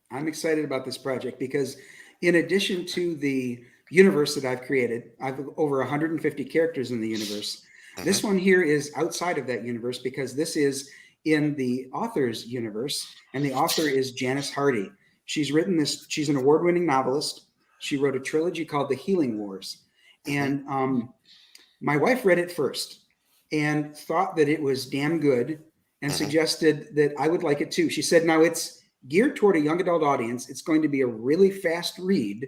[SPEAKER 15] I'm excited about this project because in addition to the universe that I've created, I've over 150 characters in the universe. This one here is outside of that universe because this is in the author's universe, and the author is Janice Hardy. She's written this. She's an award-winning novelist. She wrote a trilogy called The Healing Wars, and my wife read it first and thought that it was damn good and suggested that I would like it too. She said, now it's geared toward a young adult audience. It's going to be a really fast read,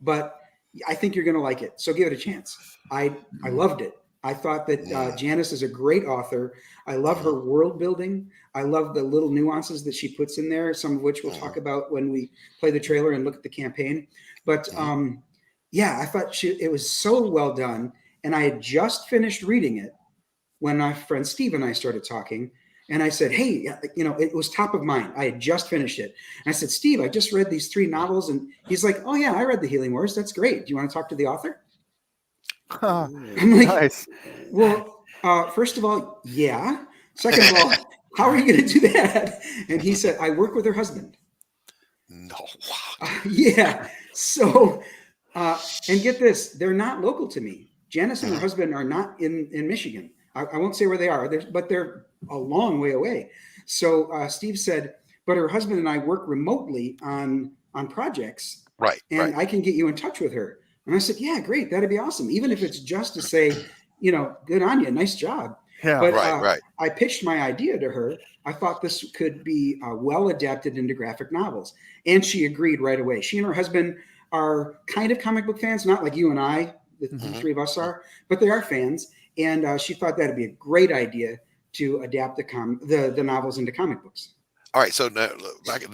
[SPEAKER 15] but I think you're going to like it. So give it a chance. I loved it. I thought that Janice is a great author. I love her world building. I love the little nuances that she puts in there, some of which we'll talk about when we play the trailer and look at the campaign. But yeah, I thought it was so well done. And I had just finished reading it when my friend Steve and I started talking. And I said, hey, you know, it was top of mind. I had just finished it. And I said, Steve, I just read these 3 novels. And he's like, oh, yeah, I read The Healing Wars. That's great. Do you want to talk to the author? I'm like, nice. Well, first of all, yeah. Second of all, how are you going to do that? And he said, I work with her husband.
[SPEAKER 11] No.
[SPEAKER 15] Yeah. So, and get this, they're not local to me. Janice and her husband are not in Michigan. I won't say where they are, but they're a long way away. So Steve said, but her husband and I work remotely on projects.
[SPEAKER 11] Right.
[SPEAKER 15] And I can get you in touch with her. And I said, yeah, great. That'd be awesome. Even if it's just to say, you know, good on you. Nice job.
[SPEAKER 16] Yeah,
[SPEAKER 15] but
[SPEAKER 11] right.
[SPEAKER 15] I pitched my idea to her. I thought this could be well adapted into graphic novels. And she agreed right away. She and her husband are kind of comic book fans, not like you and I, the 3 of us are, but they are fans. And she thought that'd be a great idea to adapt the novels into comic books.
[SPEAKER 11] All right. So now,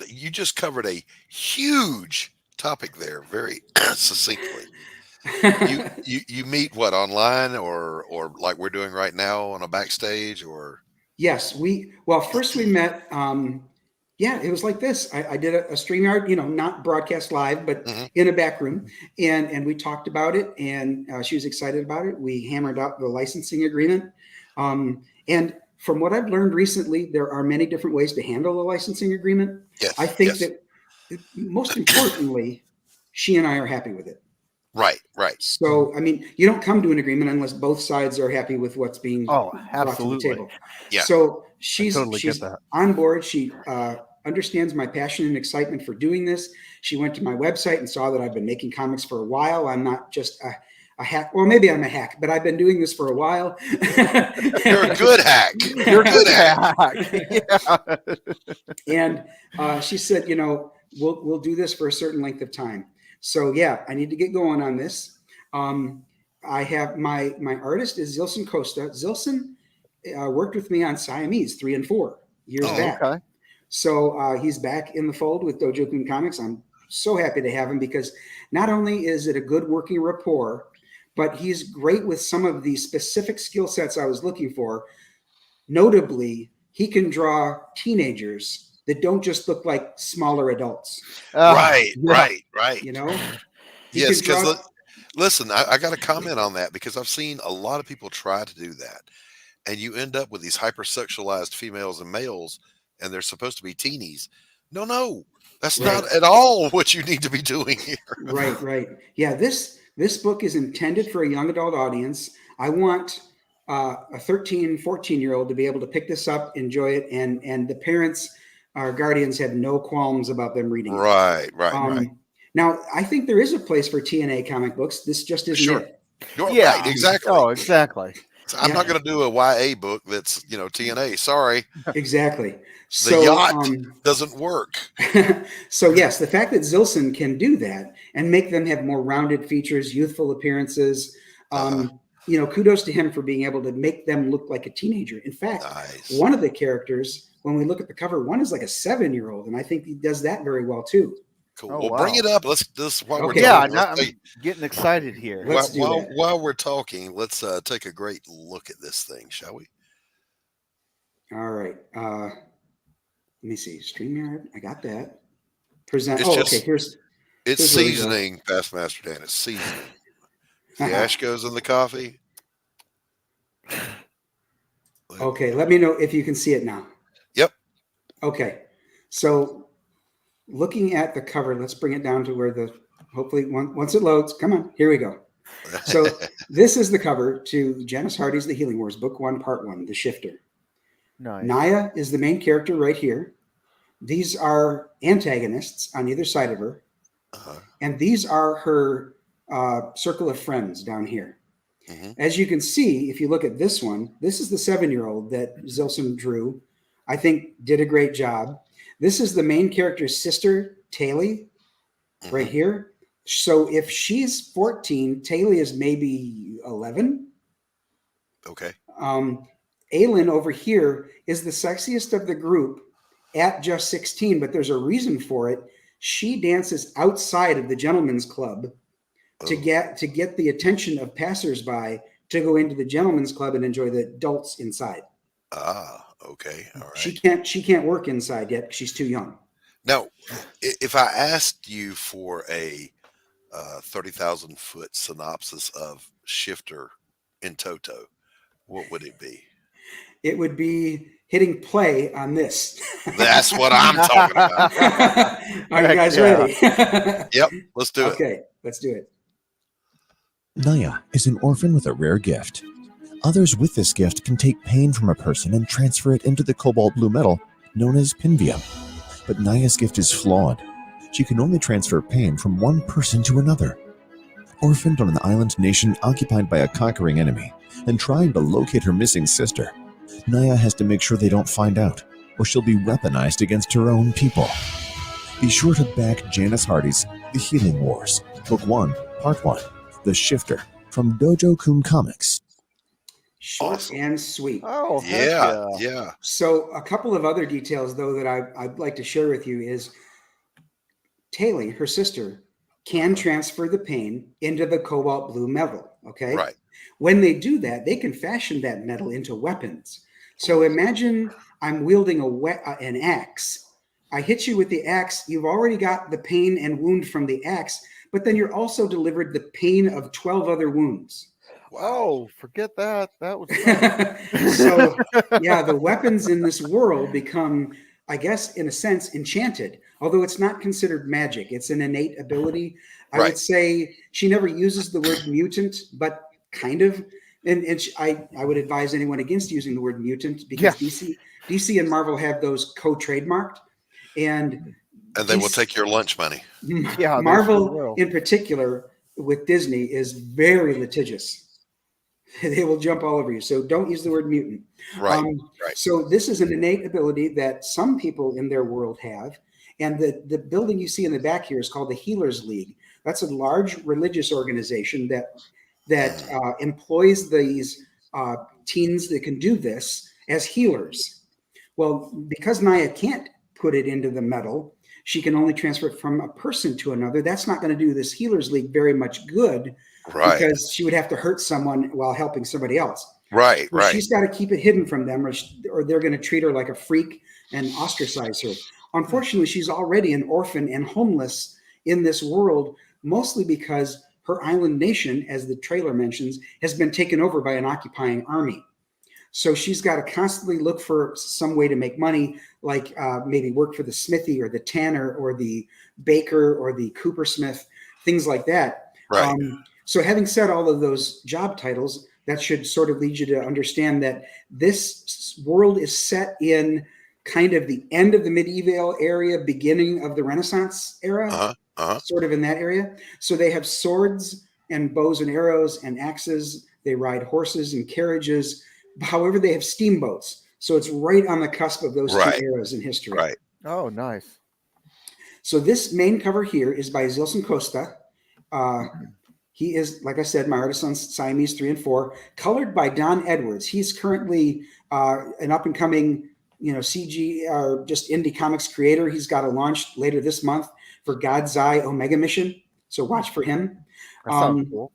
[SPEAKER 11] you just covered a huge topic there very succinctly. You meet what, online or like we're doing right now on a backstage, or? Yes,
[SPEAKER 15] first we met. Yeah, it was like this. I did a StreamYard, you know, not broadcast live, but in a back room, and we talked about it, and she was excited about it. We hammered out the licensing agreement, and from what I've learned recently, there are many different ways to handle a licensing agreement.
[SPEAKER 11] Yes,
[SPEAKER 15] I think that most importantly, she and I are happy with it.
[SPEAKER 11] Right.
[SPEAKER 15] So, I mean, you don't come to an agreement unless both sides are happy with what's being brought to the table.
[SPEAKER 11] Yeah.
[SPEAKER 15] So she's
[SPEAKER 16] totally get that.
[SPEAKER 15] On board. She understands my passion and excitement for doing this. She went to my website and saw that I've been making comics for a while. I'm not just a hack. Well, maybe I'm a hack, but I've been doing this for a while.
[SPEAKER 11] You're a good hack. You're a good hack.
[SPEAKER 15] Yeah. And she said, you know, we'll do this for a certain length of time. So yeah, I need to get going on this. I have my artist is Zilson Costa. Zilson worked with me on Siamese 3 and 4 years back. Okay. So he's back in the fold with Dojo Kun Comics. I'm so happy to have him because not only is it a good working rapport, but he's great with some of the specific skill sets I was looking for. Notably, he can draw teenagers that don't just look like smaller adults.
[SPEAKER 11] Right.
[SPEAKER 15] You know?
[SPEAKER 11] Yes, because listen, I got to comment on that because I've seen a lot of people try to do that. And you end up with these hypersexualized females and males, and they're supposed to be teenies. No, that's not at all what you need to be doing here.
[SPEAKER 15] Right. Yeah, this book is intended for a young adult audience. I want a 13, 14-year-old to be able to pick this up, enjoy it, and the parents our guardians have no qualms about them reading it.
[SPEAKER 11] Right.
[SPEAKER 15] Now, I think there is a place for TNA comic books. This just isn't it.
[SPEAKER 16] Yeah,
[SPEAKER 11] right, exactly.
[SPEAKER 16] Oh, exactly.
[SPEAKER 11] So I'm not going to do a YA book that's, TNA. Sorry.
[SPEAKER 15] Exactly.
[SPEAKER 11] The yacht doesn't work.
[SPEAKER 15] So yes, the fact that Zilson can do that and make them have more rounded features, youthful appearances, kudos to him for being able to make them look like a teenager. In fact, one of the characters, when we look at the cover, one is like a 7-year-old, and I think he does that very well too.
[SPEAKER 11] Cool. Well, bring it up. Let's while we're
[SPEAKER 16] talking. I'm getting excited here.
[SPEAKER 11] While we're talking, let's take a great look at this thing, shall we?
[SPEAKER 15] All right. Let me see. StreamYard. I got that. Present.
[SPEAKER 11] It's
[SPEAKER 15] okay. Here's
[SPEAKER 11] seasoning, Past Master Dan. It's seasoning. The ash goes in the coffee.
[SPEAKER 15] Okay. Let me know if you can see it now.
[SPEAKER 11] Yep.
[SPEAKER 15] Okay. So, looking at the cover, let's bring it down to where hopefully once it loads, come on, here we go. So this is the cover to Janice Hardy's The Healing Wars, Book 1, Part 1, The Shifter.
[SPEAKER 16] Nice.
[SPEAKER 15] Naya is the main character right here. These are antagonists on either side of her. And these are her circle of friends down here. As you can see, if you look at this one, this is the 7-year-old that Zilson drew. I think did a great job. This is the main character's sister, Taylor, right here. So if she's 14, Taylor is maybe 11.
[SPEAKER 11] Okay.
[SPEAKER 15] Aylin over here is the sexiest of the group at just 16, but there's a reason for it. She dances outside of the gentleman's club to get the attention of passersby to go into the gentleman's club and enjoy the adults inside.
[SPEAKER 11] Okay. All right.
[SPEAKER 15] She can't work inside yet because she's too young.
[SPEAKER 11] Now, if I asked you for a 30,000 foot synopsis of Shifter in toto, what would it be?
[SPEAKER 15] It would be hitting play on this.
[SPEAKER 11] That's what I'm talking about.
[SPEAKER 15] Are you guys ready?
[SPEAKER 11] Yep, let's do it.
[SPEAKER 15] Okay, let's do it.
[SPEAKER 17] Naya is an orphan with a rare gift. Others with this gift can take pain from a person and transfer it into the cobalt blue metal known as pinvium. But Naya's gift is flawed. She can only transfer pain from one person to another. Orphaned on an island nation occupied by a conquering enemy and trying to locate her missing sister, Naya has to make sure they don't find out, or she'll be weaponized against her own people. Be sure to back Janice Hardy's The Healing Wars, Book 1, Part 1, The Shifter, from Dojo Kun Comics.
[SPEAKER 15] Short and sweet.
[SPEAKER 16] Oh,
[SPEAKER 11] yeah.
[SPEAKER 15] So a couple of other details, though, that I'd like to share with you is Taylor, her sister, can transfer the pain into the cobalt blue metal, okay?
[SPEAKER 11] Right.
[SPEAKER 15] When they do that, they can fashion that metal into weapons. So imagine I'm wielding an axe. I hit you with the axe. You've already got the pain and wound from the axe, but then you're also delivered the pain of 12 other wounds.
[SPEAKER 16] Wow, forget that. That was
[SPEAKER 15] so yeah, the weapons in this world become, I guess, in a sense, enchanted. Although it's not considered magic, it's an innate ability. I would say she never uses the word mutant, but kind of. And I would advise anyone against using the word mutant because DC and Marvel have those co-trademarked, and
[SPEAKER 11] they will take your lunch money.
[SPEAKER 15] Yeah, Marvel in particular with Disney is very litigious. They will jump all over you. So don't use the word mutant.
[SPEAKER 11] Right.
[SPEAKER 15] So this is an innate ability that some people in their world have. And the building you see in the back here is called the Healers League. That's a large religious organization that employs these teens that can do this as healers. Well, because Naya can't put it into the metal, she can only transfer it from a person to another. That's not going to do this Healers League very much good.
[SPEAKER 11] Right.
[SPEAKER 15] Because she would have to hurt someone while helping somebody else.
[SPEAKER 11] Right.
[SPEAKER 15] She's got to keep it hidden from them, or they're going to treat her like a freak and ostracize her. Unfortunately, she's already an orphan and homeless in this world, mostly because her island nation, as the trailer mentions, has been taken over by an occupying army. So she's got to constantly look for some way to make money, like maybe work for the smithy or the tanner or the baker or the coopersmith, things like that.
[SPEAKER 11] Right.
[SPEAKER 15] So having said all of those job titles, that should sort of lead you to understand that this world is set in kind of the end of the medieval area, beginning of the Renaissance era, sort of in that area. So they have swords and bows and arrows and axes. They ride horses and carriages. However, they have steamboats. So it's right on the cusp of those two eras in history.
[SPEAKER 11] Right.
[SPEAKER 16] Oh, nice.
[SPEAKER 15] So this main cover here is by Zilson Costa. He is, like I said, my artist on Siamese 3 and 4, colored by Don Edwards. He's currently an up-and-coming, CG or just indie comics creator. He's got a launch later this month for God's Eye Omega Mission. So watch for him.
[SPEAKER 16] That sounds cool.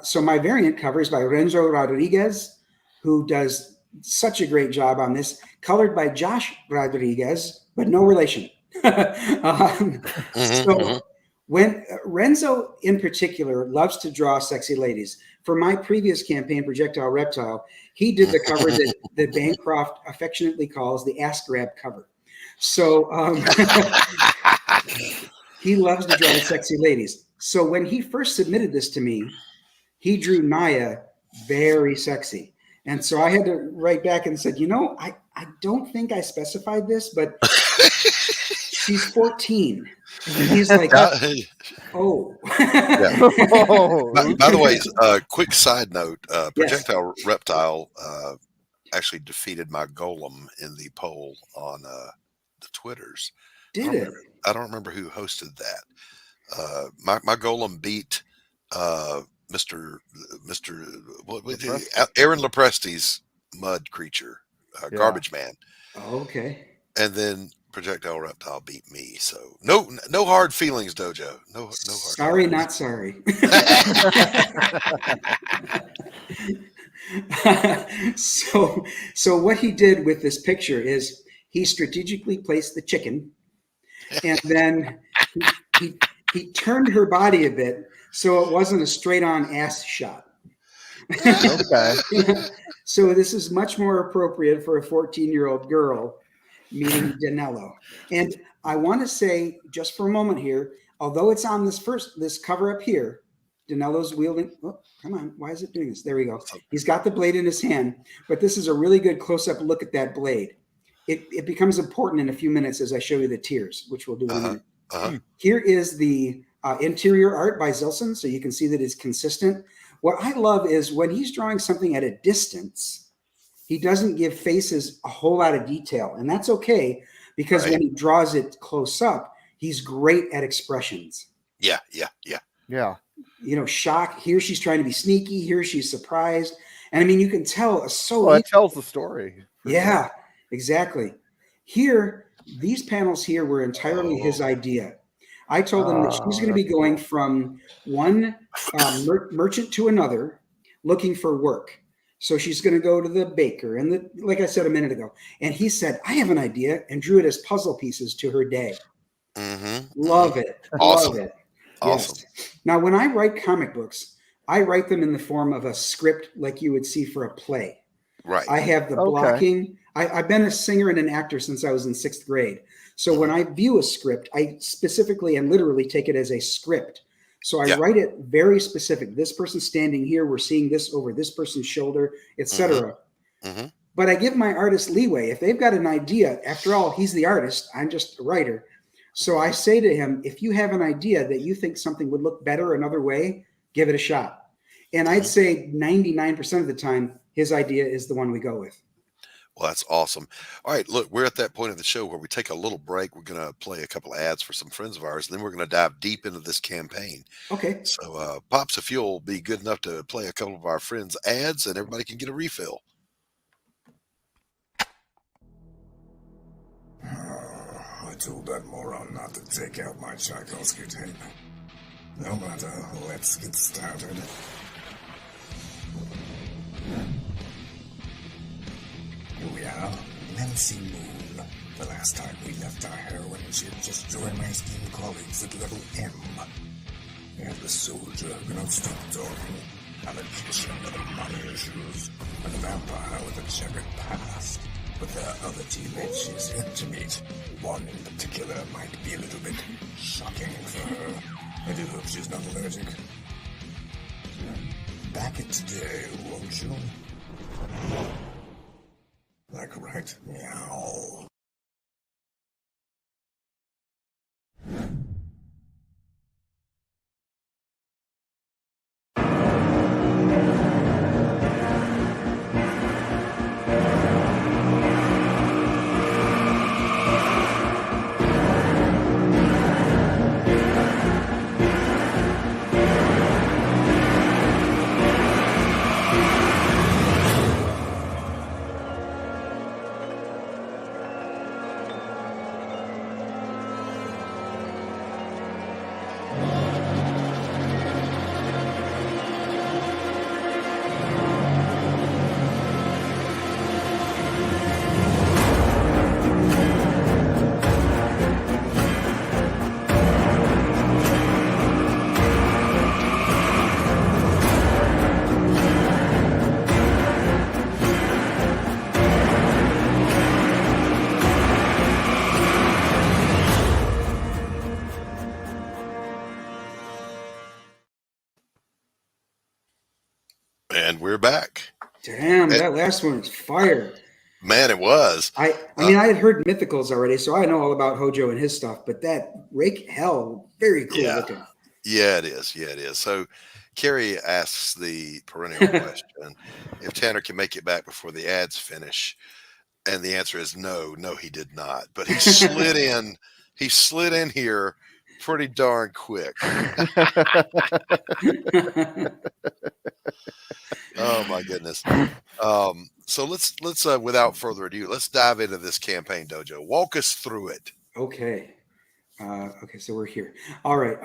[SPEAKER 15] So my variant cover is by Renzo Rodriguez, who does such a great job on this, colored by Josh Rodriguez, but no relation. When Renzo in particular loves to draw sexy ladies. For my previous campaign, Projectile Reptile, he did the cover that Bancroft affectionately calls the ass grab cover. So he loves to draw sexy ladies. So when he first submitted this to me, he drew Naya very sexy. And so I had to write back and said, I don't think I specified this, but she's 14. And he's like, oh.
[SPEAKER 11] By the way, quick side note, Projectile Reptile actually defeated my golem in the poll on the Twitters. I don't remember who hosted that. My golem beat Mr. Aaron Lepresti's mud creature, Garbage Man.
[SPEAKER 15] Oh, okay.
[SPEAKER 11] And then Projectile Reptile beat me. So no hard feelings, Dojo. No hard
[SPEAKER 15] sorry, not sorry. So what he did with this picture is he strategically placed the chicken, and then he turned her body a bit so it wasn't a straight-on ass shot.
[SPEAKER 16] Okay.
[SPEAKER 15] So this is much more appropriate for a 14-year-old girl meeting Danello. And I want to say, just for a moment here, although it's on this cover up here, Danello's wielding. Oh, come on, why is it doing this? There we go. He's got the blade in his hand, but this is a really good close-up look at that blade. It becomes important in a few minutes as I show you the tears, which we'll do in a minute. Here is the interior art by Zilson, so you can see that it's consistent. What I love is when he's drawing something at a distance, he doesn't give faces a whole lot of detail, and that's okay, because when he draws it close up, he's great at expressions.
[SPEAKER 11] Yeah.
[SPEAKER 15] Shock. Here she's trying to be sneaky. Here she's surprised. And I mean, you can tell
[SPEAKER 16] it tells the story.
[SPEAKER 15] Yeah, exactly. Here, these panels here were entirely his idea. I told him that she's going to be going from one merchant to another looking for work. So she's going to go to the baker, and like I said a minute ago. And he said, I have an idea, and drew it as puzzle pieces to her day. Love it.
[SPEAKER 11] Awesome.
[SPEAKER 15] Love it.
[SPEAKER 11] Awesome.
[SPEAKER 15] Yes. Now, when I write comic books, I write them in the form of a script like you would see for a play.
[SPEAKER 11] Right.
[SPEAKER 15] I have the blocking. I've been a singer and an actor since I was in 6th grade. So when I view a script, I specifically and literally take it as a script. So I write it very specific. This person standing here, we're seeing this over this person's shoulder, etc. But I give my artist leeway. If they've got an idea, after all, he's the artist, I'm just a writer. So I say to him, if you have an idea that you think something would look better another way, give it a shot. And I'd say 99% of the time, his idea is the one we go with.
[SPEAKER 11] Well, that's awesome. All right, look, we're at that point of the show where we take a little break. We're going to play a couple of ads for some friends of ours, and then we're going to dive deep into this campaign.
[SPEAKER 15] Okay.
[SPEAKER 11] So, Pops, if you'll be good enough to play a couple of our friends' ads, and everybody can get a refill.
[SPEAKER 18] I told that moron not to take out my Tchaikovsky tape. No matter, let's get started. Here we are, Nancy Moon. The last time we left our heroine, she had just joined my esteemed colleagues at level M. And the soldier who cannot stop talking, a magician with money issues, and a vampire with a checkered past. With her other teammates she's yet to meet, one in particular might be a little bit shocking for her. I do hope she's not allergic. Back it today, won't you? Like a rat. Meow.
[SPEAKER 11] And we're back.
[SPEAKER 15] Damn, that last one is fire.
[SPEAKER 11] Man, it was.
[SPEAKER 15] I mean, I had heard Mythicals already, so I know all about Hojo and his stuff, but that Rake Hell, very cool looking.
[SPEAKER 11] Yeah, it is. Yeah, it is. So Carrie asks the perennial question, if Tanner can make it back before the ads finish. And the answer is no, he did not. But he slid in, here pretty darn quick. Oh my goodness. So let's without further ado, let's dive into this campaign, Dojo. Walk us through it.
[SPEAKER 15] Okay. Okay, so we're here. All right.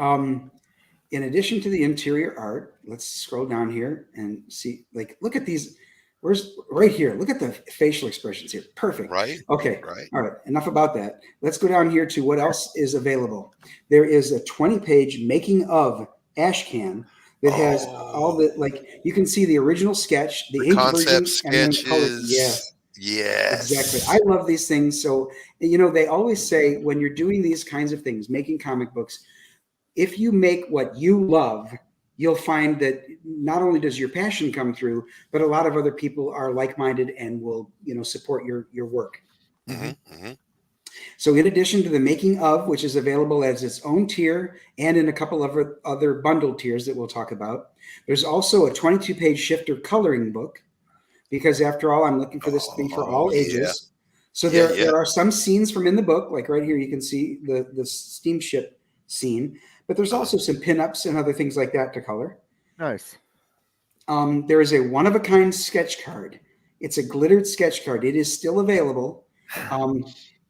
[SPEAKER 15] In addition to the interior art, let's scroll down here and see, like, look at these. Where's right here? Look at the facial expressions here. Perfect.
[SPEAKER 11] Right.
[SPEAKER 15] Okay.
[SPEAKER 11] Right.
[SPEAKER 15] All right. Enough about that. Let's go down here to what else is available. There is a 20-page making of Ashcan that has all the, like, you can see the original sketch, the ink version, and then the colors. Yes.
[SPEAKER 11] Yes.
[SPEAKER 15] Exactly. I love these things. So, you know, they always say when you're doing these kinds of things, making comic books, if you make what you love, you'll find that not only does your passion come through, but a lot of other people are like-minded and will, you know, support your work.
[SPEAKER 11] Mm-hmm, mm-hmm.
[SPEAKER 15] So in addition to the making of, which is available as its own tier and in a couple of other bundled tiers that we'll talk about, there's also a 22-page shifter coloring book, because after all, I'm looking for this to be for all ages.
[SPEAKER 11] Yeah.
[SPEAKER 15] So there are some scenes from in the book, like right here, you can see the steamship scene, but there's also some pinups and other things like that to color.
[SPEAKER 16] Nice.
[SPEAKER 15] There is a one-of-a-kind sketch card. It's a glittered sketch card. It is still available.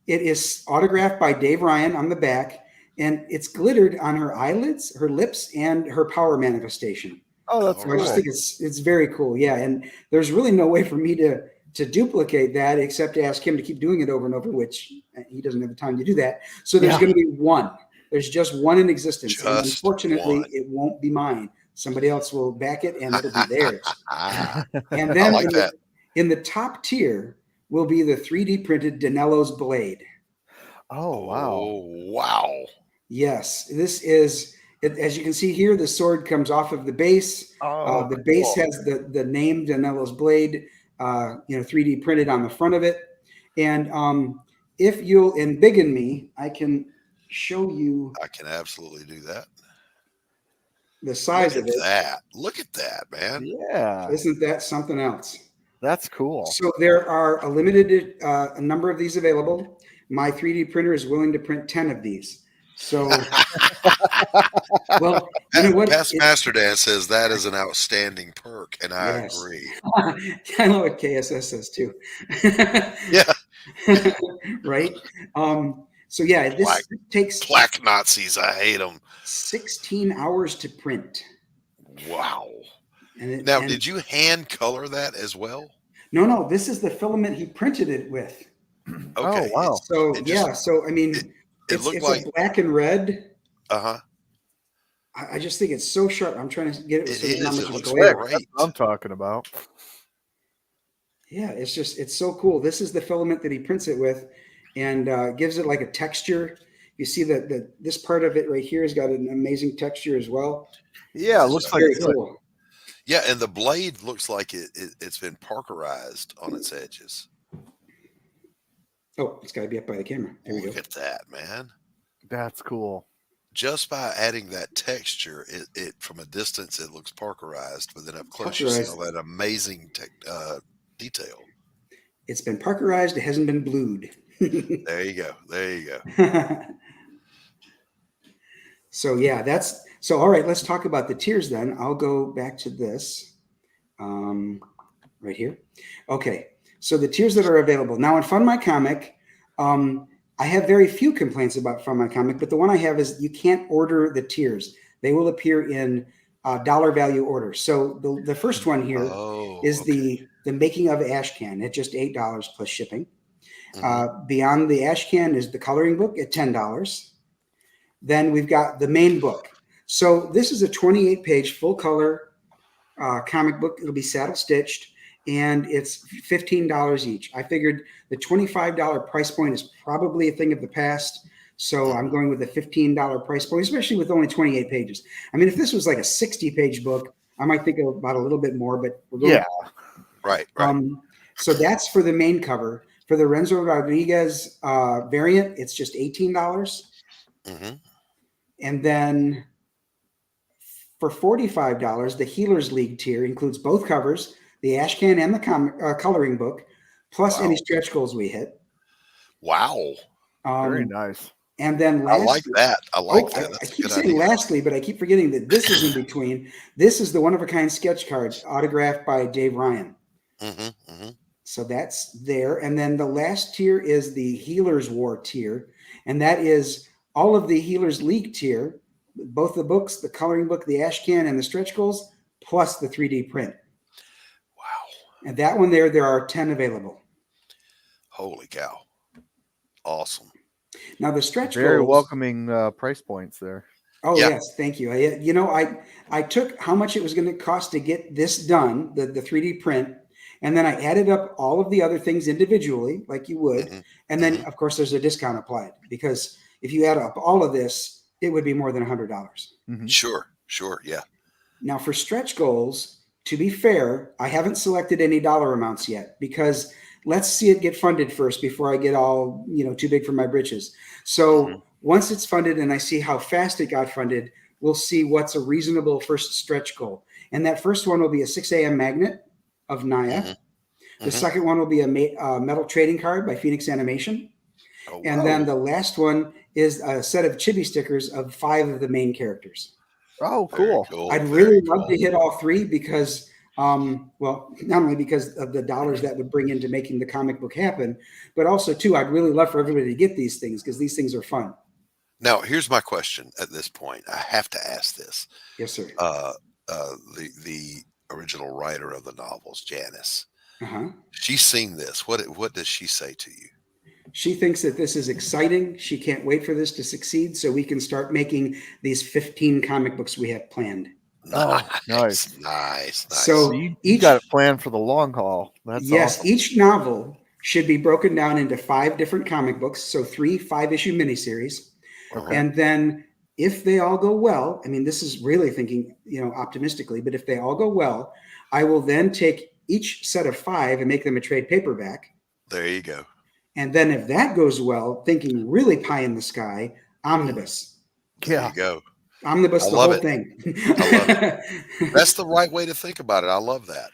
[SPEAKER 15] It is autographed by Dave Ryan on the back, and it's glittered on her eyelids, her lips, and her power manifestation.
[SPEAKER 16] Oh, that's cool.
[SPEAKER 15] I just think it's very cool. Yeah, and there's really no way for me to duplicate that except to ask him to keep doing it over and over, which he doesn't have the time to do that. So there's going to be one. There's just one in existence. And unfortunately, it won't be mine. Somebody else will back it, and it'll be theirs. And then in the top tier will be the 3D printed Danello's blade.
[SPEAKER 16] Oh, wow.
[SPEAKER 11] Oh, wow.
[SPEAKER 15] Yes, this is, as you can see here, the sword comes off of the base. The base has the name Danello's blade, 3D printed on the front of it. And if you'll embiggen me, I can show you.
[SPEAKER 11] I can absolutely do that.
[SPEAKER 15] The size of it.
[SPEAKER 11] Look at that, man.
[SPEAKER 16] Yeah.
[SPEAKER 15] Isn't that something else?
[SPEAKER 16] That's cool.
[SPEAKER 15] So there are a limited a number of these available. My 3D printer is willing to print 10 of these. So, well, you know what?
[SPEAKER 11] Past Master Dan says that is an outstanding perk, and I agree.
[SPEAKER 15] I know what KSS says too.
[SPEAKER 11] Yeah.
[SPEAKER 15] Right. So yeah, this takes
[SPEAKER 11] black Nazis. I hate them.
[SPEAKER 15] 16 hours to print.
[SPEAKER 11] Wow. Did you hand color that as well?
[SPEAKER 15] No. This is the filament he printed it with.
[SPEAKER 11] Okay.
[SPEAKER 16] Oh, wow.
[SPEAKER 15] So So I mean, it's like a black and red. I just think it's so sharp. I'm trying to get it.
[SPEAKER 11] It looks
[SPEAKER 16] great. That's what I'm talking about.
[SPEAKER 15] Yeah, it's so cool. This is the filament that he prints it with, and gives it like a texture. You see that this part of it right here has got an amazing texture as well.
[SPEAKER 16] Yeah, it looks like
[SPEAKER 15] very cool.
[SPEAKER 11] Yeah, and the blade looks like it's been parkerized on its edges.
[SPEAKER 15] Oh, it's got to be up by the camera. There we go.
[SPEAKER 11] Look at that, man.
[SPEAKER 16] That's cool.
[SPEAKER 11] Just by adding that texture, it from a distance it looks Parkerized, but then up close you see all that amazing detail.
[SPEAKER 15] It's been Parkerized. It hasn't been blued.
[SPEAKER 11] There you go. There you go.
[SPEAKER 15] So yeah, all right. Let's talk about the tiers then. I'll go back to this right here. Okay. So the tiers that are available now in Fund My Comic, I have very few complaints about Fund My Comic, but the one I have is you can't order the tiers. They will appear in dollar value order. So the first one here is the Making of Ashcan at just $8 plus shipping. Beyond the Ashcan is the coloring book at $10. Then we've got the main book. So this is a 28-page full color comic book. It'll be saddle stitched, and it's $15 each. I figured the $25 price point is probably a thing of the past, so I'm going with a $15 price point, especially with only 28 pages. I mean, if this was like a 60-page book, I might think about a little bit more, but we're going
[SPEAKER 11] right.
[SPEAKER 15] So that's for the main cover. For the Renzo Rodriguez variant, it's just $18. And then for $45, the Healers League tier includes both covers, the Ashcan and the coloring book, plus any stretch goals we hit.
[SPEAKER 11] Wow.
[SPEAKER 16] Very nice.
[SPEAKER 15] And then lastly,
[SPEAKER 11] I like that. I like that.
[SPEAKER 15] I keep saying lastly, but I keep forgetting that this is in between. This is the one-of-a-kind sketch cards autographed by Dave Ryan. So that's there. And then the last tier is the Healers War tier. And that is all of the Healers League tier, both the books, the coloring book, the Ashcan, and the stretch goals, plus the 3D print. Wow. And that one there are 10 available.
[SPEAKER 11] Holy cow. Awesome.
[SPEAKER 15] Now the stretch
[SPEAKER 16] very
[SPEAKER 15] goals,
[SPEAKER 16] welcoming price points there.
[SPEAKER 15] Oh yes, thank you. I took how much it was going to cost to get this done, the 3D print, and then I added up all of the other things individually, like you would, and then of course there's a discount applied, because if you add up all of this, it would be more than $100.
[SPEAKER 11] Sure, yeah.
[SPEAKER 15] Now for stretch goals, to be fair, I haven't selected any dollar amounts yet, because let's see it get funded first before I get all, too big for my britches. So once it's funded and I see how fast it got funded, we'll see what's a reasonable first stretch goal. And that first one will be a 6 a.m. magnet of Naya. The second one will be a metal trading card by Phoenix Animation. And then the last one is a set of chibi stickers of 5 of the main characters.
[SPEAKER 16] Oh, cool.
[SPEAKER 15] I'd really love to hit all 3 because, not only because of the dollars that would bring into making the comic book happen, but also, too, I'd really love for everybody to get these things because these things are fun.
[SPEAKER 11] Now, here's my question at this point. I have to ask this.
[SPEAKER 15] Yes, sir.
[SPEAKER 11] The original writer of the novels, Janice, she's seen this. What does she say to you?
[SPEAKER 15] She thinks that this is exciting. She can't wait for this to succeed so we can start making these 15 comic books we have planned.
[SPEAKER 11] Nice.
[SPEAKER 15] So
[SPEAKER 16] you got it planned for the long haul. That's awesome.
[SPEAKER 15] Each novel should be broken down into 5 different comic books. So 3 5-issue miniseries. And then if they all go well, I mean, this is really thinking, optimistically, but if they all go well, I will then take each set of 5 and make them a trade paperback.
[SPEAKER 11] There you go.
[SPEAKER 15] And then if that goes well, thinking really pie in the sky, omnibus.
[SPEAKER 11] There you go.
[SPEAKER 15] Omnibus, the whole thing.
[SPEAKER 11] I love it. That's the right way to think about it. I love that.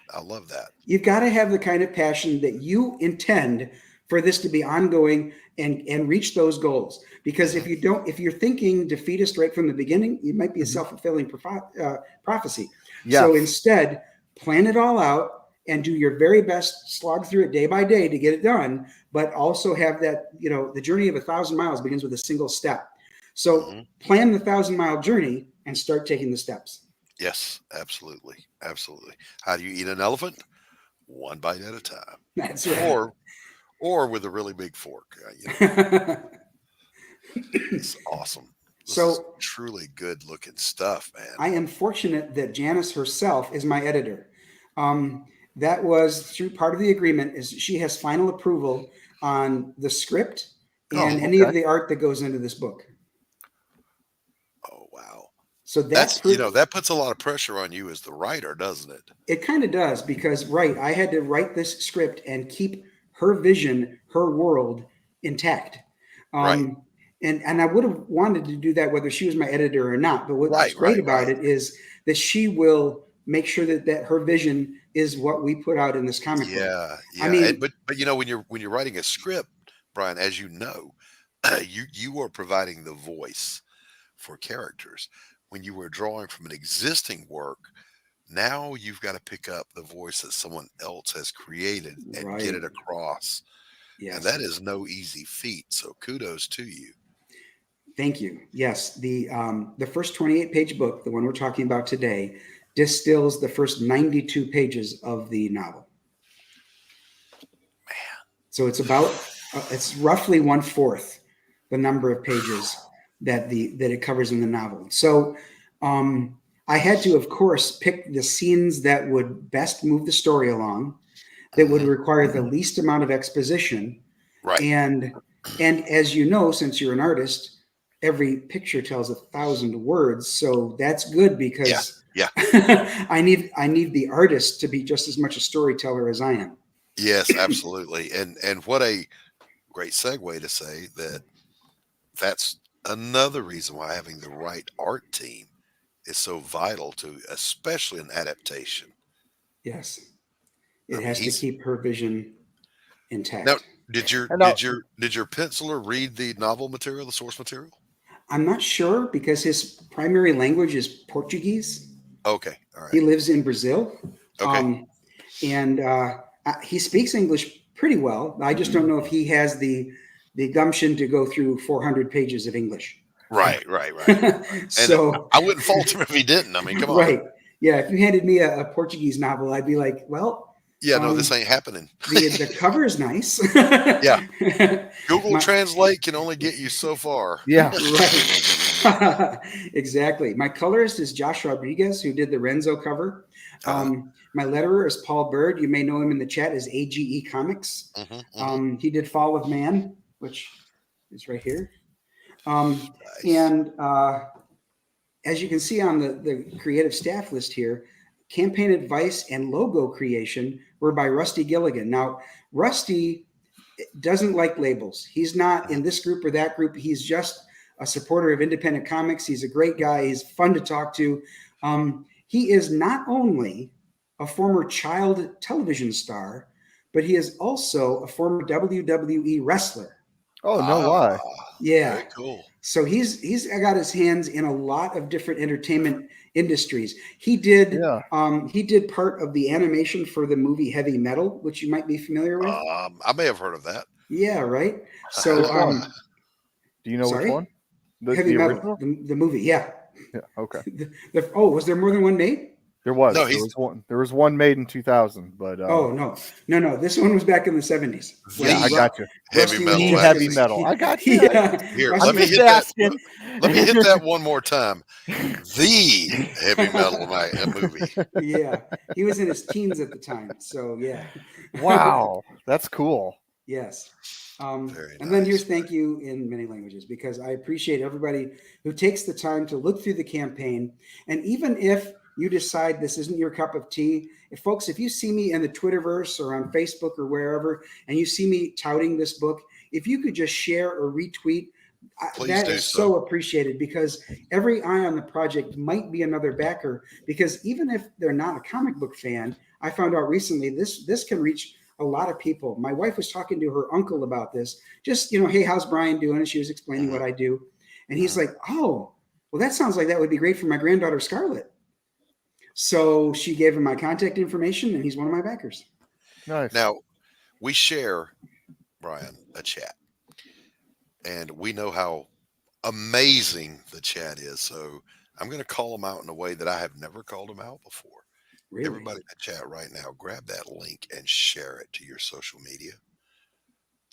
[SPEAKER 15] You've got to have the kind of passion that you intend for this to be ongoing and reach those goals. Because if you're thinking defeatist right from the beginning, it might be a self-fulfilling prophecy.
[SPEAKER 16] Yes.
[SPEAKER 15] So instead, plan it all out and do your very best, slog through it day by day to get it done, but also have that, the journey of 1,000 miles begins with a single step. So plan the 1,000-mile journey and start taking the steps.
[SPEAKER 11] Yes, absolutely. How do you eat an elephant? One bite at a time.
[SPEAKER 15] That's right.
[SPEAKER 11] Or with a really big fork. It's awesome. This is truly good looking stuff, man.
[SPEAKER 15] I am fortunate that Janice herself is my editor. That was through part of the agreement is she has final approval on the script and any of the art that goes into this book.
[SPEAKER 11] Oh, wow.
[SPEAKER 15] So
[SPEAKER 11] that's that puts a lot of pressure on you as the writer, doesn't it?
[SPEAKER 15] It kind of does because I had to write this script and keep her vision, her world intact.
[SPEAKER 11] Right.
[SPEAKER 15] And I would have wanted to do that whether she was my editor or not. But what's great about it is that she will make sure that her vision is what we put out in this comic book.
[SPEAKER 11] Yeah.
[SPEAKER 15] I mean,
[SPEAKER 11] but you know, when you're writing a script, Brian, as you know, you are providing the voice for characters. When you were drawing from an existing work, now you've got to pick up the voice that someone else has created and get it across.
[SPEAKER 15] Yes.
[SPEAKER 11] And that is no easy feat. So kudos to you.
[SPEAKER 15] Thank you. Yes, the first 28-page book, the one we're talking about today, distills the first 92 pages of the novel.
[SPEAKER 11] Man.
[SPEAKER 15] So it's about it's roughly 1/4 the number of pages that it covers in the novel. So I had to, of course, pick the scenes that would best move the story along, that would require the least amount of exposition.
[SPEAKER 11] Right.
[SPEAKER 15] And as you know, since you're an artist, every picture tells 1,000 words. So that's good because I need the artist to be just as much a storyteller as I am.
[SPEAKER 11] Yes, absolutely. And what a great segue to say that's another reason why having the right art team is so vital to, especially an adaptation.
[SPEAKER 15] Yes. It has to keep her vision intact.
[SPEAKER 11] Now, did your penciler read the novel material, the source material?
[SPEAKER 15] I'm not sure because his primary language is Portuguese.
[SPEAKER 11] Okay. All right.
[SPEAKER 15] He lives in Brazil.
[SPEAKER 11] Okay.
[SPEAKER 15] And he speaks English pretty well. I just don't know if he has the gumption to go through 400 pages of English.
[SPEAKER 11] Right.
[SPEAKER 15] So
[SPEAKER 11] I wouldn't fault him if he didn't. I mean, come on.
[SPEAKER 15] Right. Yeah. If you handed me a Portuguese novel, I'd be like, well.
[SPEAKER 11] Yeah, no, this ain't happening.
[SPEAKER 15] The cover is nice.
[SPEAKER 11] Yeah. Google Translate can only get you so far.
[SPEAKER 16] Yeah.
[SPEAKER 15] Right. Exactly. My colorist is Josh Rodriguez, who did the Renzo cover. My letterer is Paul Bird. You may know him in the chat as AGE Comics. He did Fall of Man, which is right here.
[SPEAKER 11] Nice.
[SPEAKER 15] And as you can see on the creative staff list here, campaign advice and logo creation were by Rusty Gilligan. Now, Rusty doesn't like labels. He's not in this group or that group. He's just a supporter of independent comics. He's a great guy. He's fun to talk to. He is not only a former child television star, but he is also a former WWE wrestler.
[SPEAKER 16] Oh, no lie.
[SPEAKER 15] Yeah.
[SPEAKER 11] Very cool.
[SPEAKER 15] So he's got his hands in a lot of different entertainment industries. He did part of the animation for the movie Heavy Metal, which you might be familiar with.
[SPEAKER 11] I may have heard of that.
[SPEAKER 15] Yeah, right. So
[SPEAKER 16] do you know which one?
[SPEAKER 15] Heavy Metal, the movie. Yeah.
[SPEAKER 16] Yeah. Okay.
[SPEAKER 15] Was there more than one made?
[SPEAKER 16] There was.
[SPEAKER 11] No,
[SPEAKER 16] there was one made in 2000, but
[SPEAKER 15] no. This one was back in the 70s.
[SPEAKER 16] Yeah, I got you.
[SPEAKER 11] Heavy Metal.
[SPEAKER 16] Heavy Metal. I got you.
[SPEAKER 15] Yeah.
[SPEAKER 11] Here, let me hit that one more time. The Heavy Metal movie.
[SPEAKER 15] Yeah, he was in his teens at the time. So yeah.
[SPEAKER 16] Wow, that's cool.
[SPEAKER 15] Yes. And
[SPEAKER 11] nice.
[SPEAKER 15] Then here's thank you in many languages, because I appreciate everybody who takes the time to look through the campaign. And even if you decide this isn't your cup of tea, if you see me in the Twitterverse or on Facebook or wherever, and you see me touting this book, if you could just share or retweet, that is so appreciated, because every eye on the project might be another backer. Because even if they're not a comic book fan, I found out recently this can reach a lot of people. My wife was talking to her uncle about this. Just, hey, how's Brian doing? And she was explaining what I do. And he's like, oh, well, that sounds like that would be great for my granddaughter, Scarlett. So she gave him my contact information, and he's one of my backers.
[SPEAKER 16] Nice.
[SPEAKER 11] Now, we share, Brian, a chat. And we know how amazing the chat is. So I'm going to call them out in a way that I have never called them out before.
[SPEAKER 15] Really?
[SPEAKER 11] Everybody in the chat right now, grab that link and share it to your social media.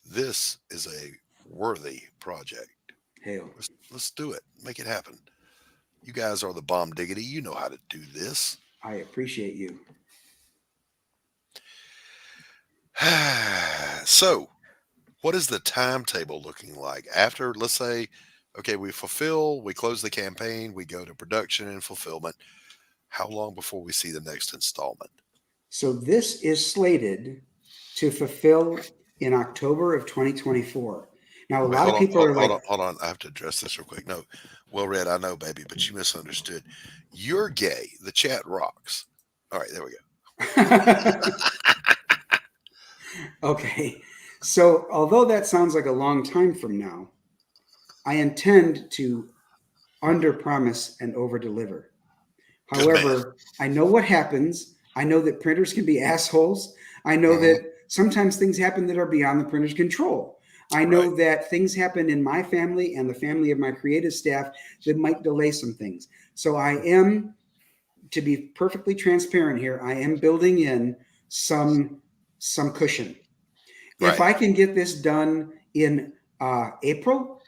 [SPEAKER 11] This is a worthy project.
[SPEAKER 15] Hail.
[SPEAKER 11] Let's do it. Make it happen. You guys are the bomb diggity. You know how to do this.
[SPEAKER 15] I appreciate you.
[SPEAKER 11] So, what is the timetable looking like after, let's say, okay, we close the campaign, we go to production and fulfillment. How long before we see the next installment?
[SPEAKER 15] So this is slated to fulfill in October of 2024. Now, a
[SPEAKER 11] Wait,
[SPEAKER 15] lot of people are like,
[SPEAKER 11] hold on. I have to address this real quick. No, well read. I know, baby, but you misunderstood. You're gay. The chat rocks. All right, there we go.
[SPEAKER 15] okay. So, although that sounds like a long time from now, I intend to under-promise and over-deliver. However, I know what happens. I know that printers can be assholes. I know that sometimes things happen that are beyond the printer's control. I know that things happen in my family and the family of my creative staff that might delay some things. So I am, to be perfectly transparent here, I am building in some cushion. If I can get this done in April,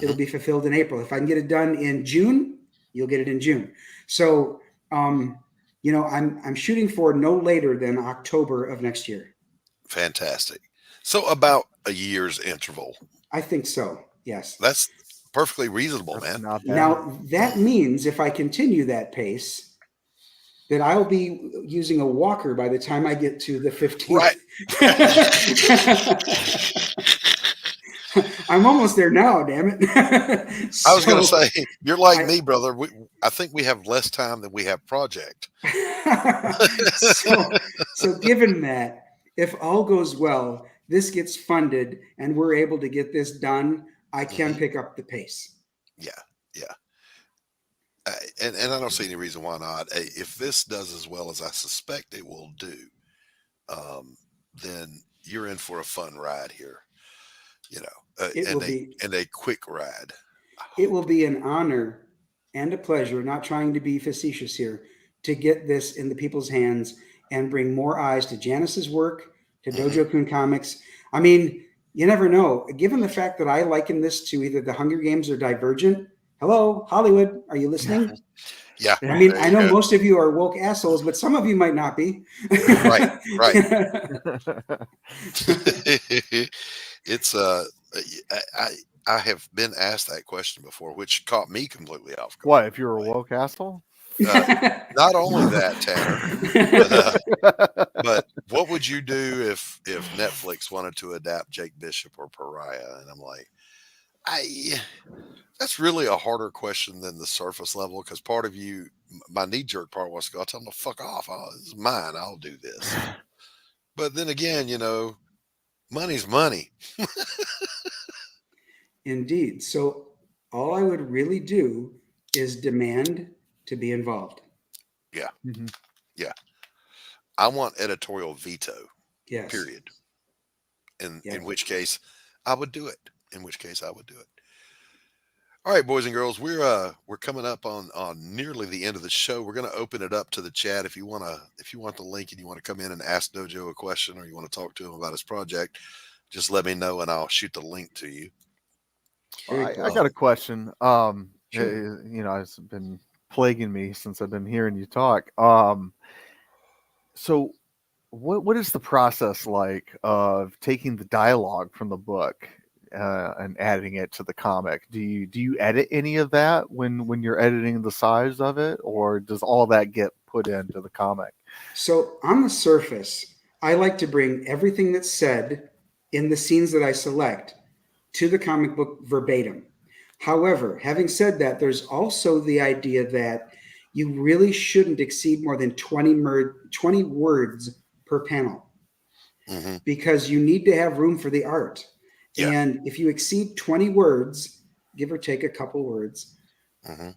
[SPEAKER 15] it'll be fulfilled in April. If I can get it done in June, you'll get it in June. So, you know, I'm shooting for no later than October of next year.
[SPEAKER 11] Fantastic. So about a year's interval.
[SPEAKER 15] I think so. Yes.
[SPEAKER 11] That's perfectly reasonable, man.
[SPEAKER 15] Now that means if I continue that pace, that I'll be using a walker by the time I get to the 15th.
[SPEAKER 11] Right.
[SPEAKER 15] I'm almost there now, damn it.
[SPEAKER 11] I was going to say, you're like me, brother. I think we have less time than we have project.
[SPEAKER 15] so given that, if all goes well, this gets funded and we're able to get this done, I can pick up the pace.
[SPEAKER 11] Yeah. And I don't see any reason why not. If this does as well as I suspect it will do, then you're in for a fun ride here. You know, and a quick ride.
[SPEAKER 15] It will be an honor and a pleasure, not trying to be facetious here, to get this in the people's hands and bring more eyes to Janice's work, to Dojo Kun Comics. I mean, you never know. Given the fact that I liken this to either The Hunger Games or Divergent, hello, Hollywood, are you listening?
[SPEAKER 11] Yeah.
[SPEAKER 15] I mean, I know most of you are woke assholes, but some of you might not be.
[SPEAKER 11] Right. It's I have been asked that question before, which caught me completely off guard.
[SPEAKER 16] What if you're a woke asshole?
[SPEAKER 11] Not only that, Tanner, but what would you do if Netflix wanted to adapt Jake Bishop or Pariah? And I'm like, that's really a harder question than the surface level, because part of you, my knee jerk part wants to go, I'll tell them to fuck off. This is mine. I'll do this. But then again, you know, money's money.
[SPEAKER 15] Indeed. So all I would really do is demand to be involved.
[SPEAKER 11] Yeah. Yeah. I want editorial veto.
[SPEAKER 15] Yes.
[SPEAKER 11] Period. In which case I would do it. All right, boys and girls, we're coming up on nearly the end of the show. We're going to open it up to the chat. If you want the link and you want to come in and ask Dojo a question, or you want to talk to him about his project, just let me know and I'll shoot the link to you.
[SPEAKER 16] I got a question. Sure. You know, it's been plaguing me since I've been hearing you talk. So what is the process like of taking the dialogue from the book and adding it to the comic? Do you edit any of that when you're editing the size of it, or does all that get put into the comic?
[SPEAKER 15] So on the surface, I like to bring everything that's said in the scenes that I select to the comic book verbatim. However, having said that, there's also the idea that you really shouldn't exceed more than 20 words per panel, because you need to have room for the art. Yeah. And if you exceed 20 words, give or take a couple words,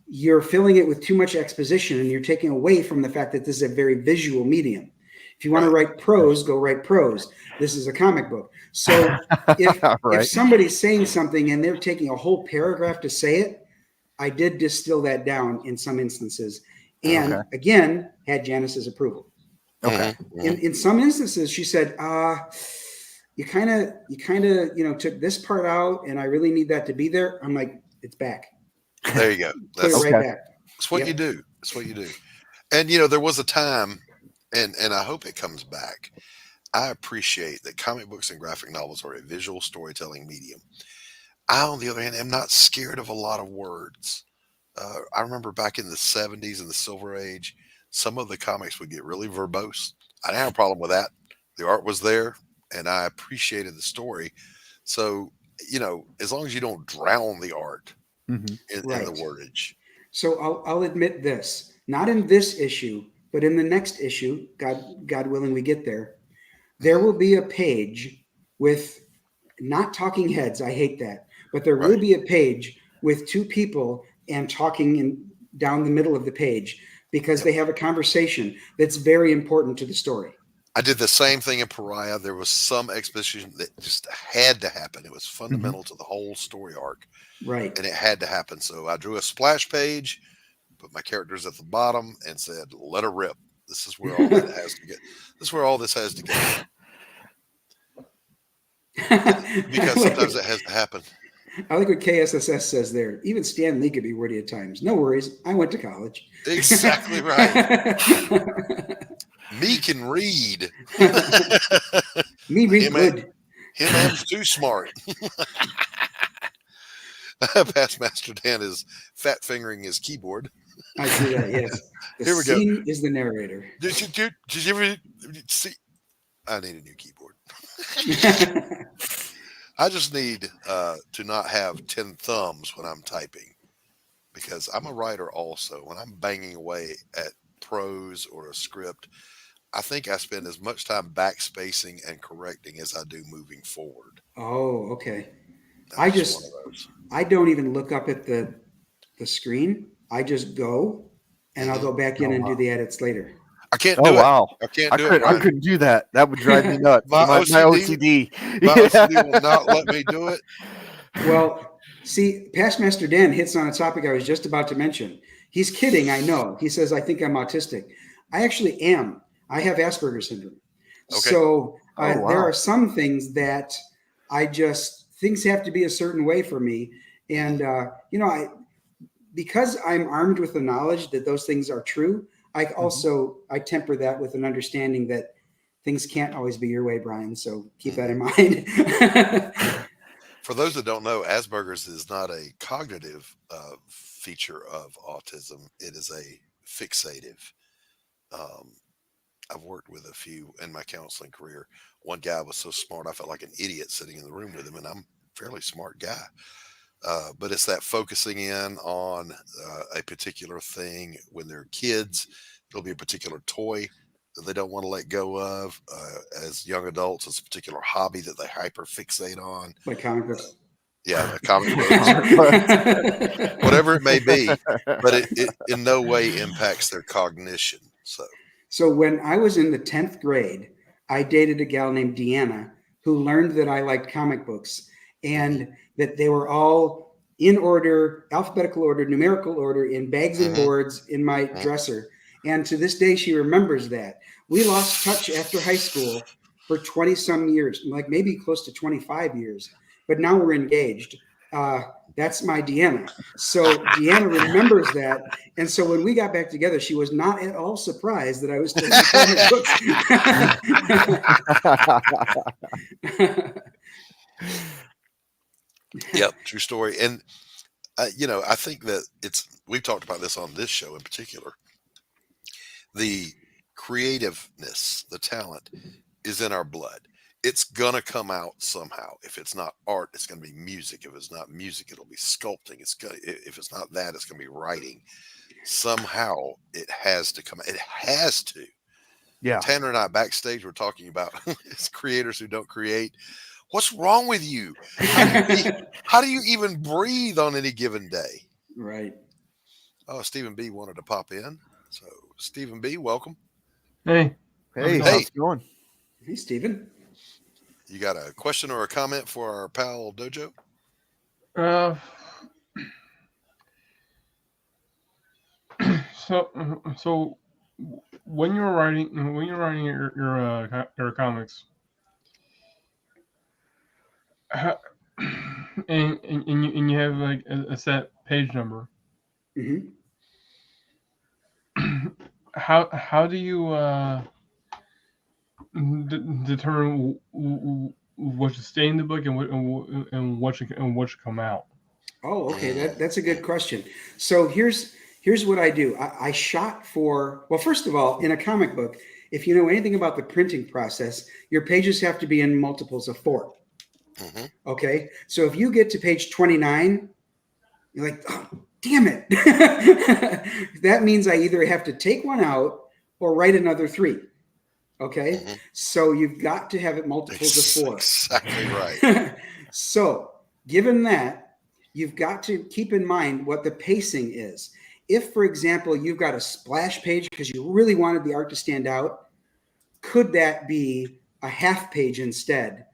[SPEAKER 15] you're filling it with too much exposition, and you're taking away from the fact that this is a very visual medium. If you want to write prose, go write prose. This is a comic book. So if somebody's saying something and they're taking a whole paragraph to say it, I did distill that down in some instances. And again, had Janice's approval. In some instances, she said, you kind of, you know, took this part out, and I really need that to be there. I'm like, it's back.
[SPEAKER 11] There you go.
[SPEAKER 15] Put it right back.
[SPEAKER 11] That's what you do. That's what you do. And, you know, there was a time, and I hope it comes back. I appreciate that comic books and graphic novels are a visual storytelling medium. I, on the other hand, am not scared of a lot of words. I remember back in the 70s and the Silver Age, some of the comics would get really verbose. I didn't have a problem with that. The art was there, and I appreciated the story. So you know, as long as you don't drown the art in the wordage.
[SPEAKER 15] So I'll admit this, not in this issue, but in the next issue, God willing, we get there. There will be a page with not talking heads. I hate that, but there will be a page with two people and talking down the middle of the page because they have a conversation that's very important to the story.
[SPEAKER 11] I did the same thing in Pariah. There was some exposition that just had to happen. It was fundamental to the whole story arc.
[SPEAKER 15] Right.
[SPEAKER 11] And it had to happen. So I drew a splash page, put my characters at the bottom, and said, let her rip. This is where all that has to get. This is where all this has to go. Because sometimes it has to happen.
[SPEAKER 15] I like what KSSS says there. Even Stan Lee could be wordy at times. No worries. I went to college.
[SPEAKER 11] Exactly right. Me can read.
[SPEAKER 15] Me read good.
[SPEAKER 11] Him M's too smart. Past Master Dan is fat fingering his keyboard.
[SPEAKER 15] I see that, yes.
[SPEAKER 11] Here we go.
[SPEAKER 15] Scene is the narrator.
[SPEAKER 11] Did you ever see? I need a new keyboard. I just need to not have 10 thumbs when I'm typing, because I'm a writer also. When I'm banging away at prose or a script, I think I spend as much time backspacing and correcting as I do moving forward.
[SPEAKER 15] Oh, okay. I don't even look up at the screen. I just go and I'll go back in and do the edits later.
[SPEAKER 11] I can't do it.
[SPEAKER 16] Wow.
[SPEAKER 11] I can't do it.
[SPEAKER 16] I couldn't do that. That would drive me nuts. my OCD.
[SPEAKER 11] My OCD will not let me do it.
[SPEAKER 15] Well, see, Past Master Dan hits on a topic I was just about to mention. He's kidding, I know. He says, I think I'm autistic. I actually am. I have Asperger's syndrome. Okay. So there are some things that things have to be a certain way for me. And, because I'm armed with the knowledge that those things are true, I temper that with an understanding that things can't always be your way, Brian. So keep that in mind.
[SPEAKER 11] For those that don't know, Asperger's is not a cognitive feature of autism. It is a fixative. I've worked with a few in my counseling career. One guy was so smart, I felt like an idiot sitting in the room with him, and I'm a fairly smart guy. But it's that focusing in on a particular thing. When they're kids, there'll be a particular toy that they don't want to let go of. As young adults, it's a particular hobby that they hyper fixate on.
[SPEAKER 15] Like comic books.
[SPEAKER 11] Yeah, comic books. Whatever it may be, but it in no way impacts their cognition.
[SPEAKER 15] So when I was in the 10th grade, I dated a gal named Deanna who learned that I liked comic books and that they were all in order, alphabetical order, numerical order, in bags and boards in my dresser. And to this day, she remembers that. We lost touch after high school for 20 some years, like maybe close to 25 years. But now we're engaged. That's my Deanna. So Deanna remembers that. And so when we got back together, she was not at all surprised that I was still reading books.
[SPEAKER 11] Yep, true story. And, I think that we've talked about this on this show in particular. The creativeness, the talent is in our blood. It's going to come out somehow. If it's not art, it's going to be music. If it's not music, it'll be sculpting. If it's not that, it's going to be writing. Somehow it has to come. It has to. Yeah. Tanner and I backstage were talking about creators who don't create. What's wrong with you? How do you even breathe on any given day?
[SPEAKER 15] Right.
[SPEAKER 11] Oh, Stephen B wanted to pop in. So Stephen B, welcome.
[SPEAKER 14] Hey,
[SPEAKER 16] how's it going?
[SPEAKER 15] Hey, Stephen.
[SPEAKER 11] You got a question or a comment for our pal Dojo?
[SPEAKER 19] So when you're writing your comics, and you have like a set page number.
[SPEAKER 15] Mm-hmm.
[SPEAKER 19] How do you determine what should stay in the book and what should come out?
[SPEAKER 15] Oh, okay, that's a good question. So here's what I do. I shot for, well, first of all, in a comic book, if you know anything about the printing process, your pages have to be in multiples of 4. Okay, so if you get to page 29, you're like, oh, damn it. That means I either have to take one out or write another 3. Okay, so you've got to have it multiples of 4.
[SPEAKER 11] Exactly right.
[SPEAKER 15] So given that, you've got to keep in mind what the pacing is. If, for example, you've got a splash page because you really wanted the art to stand out, could that be a half page instead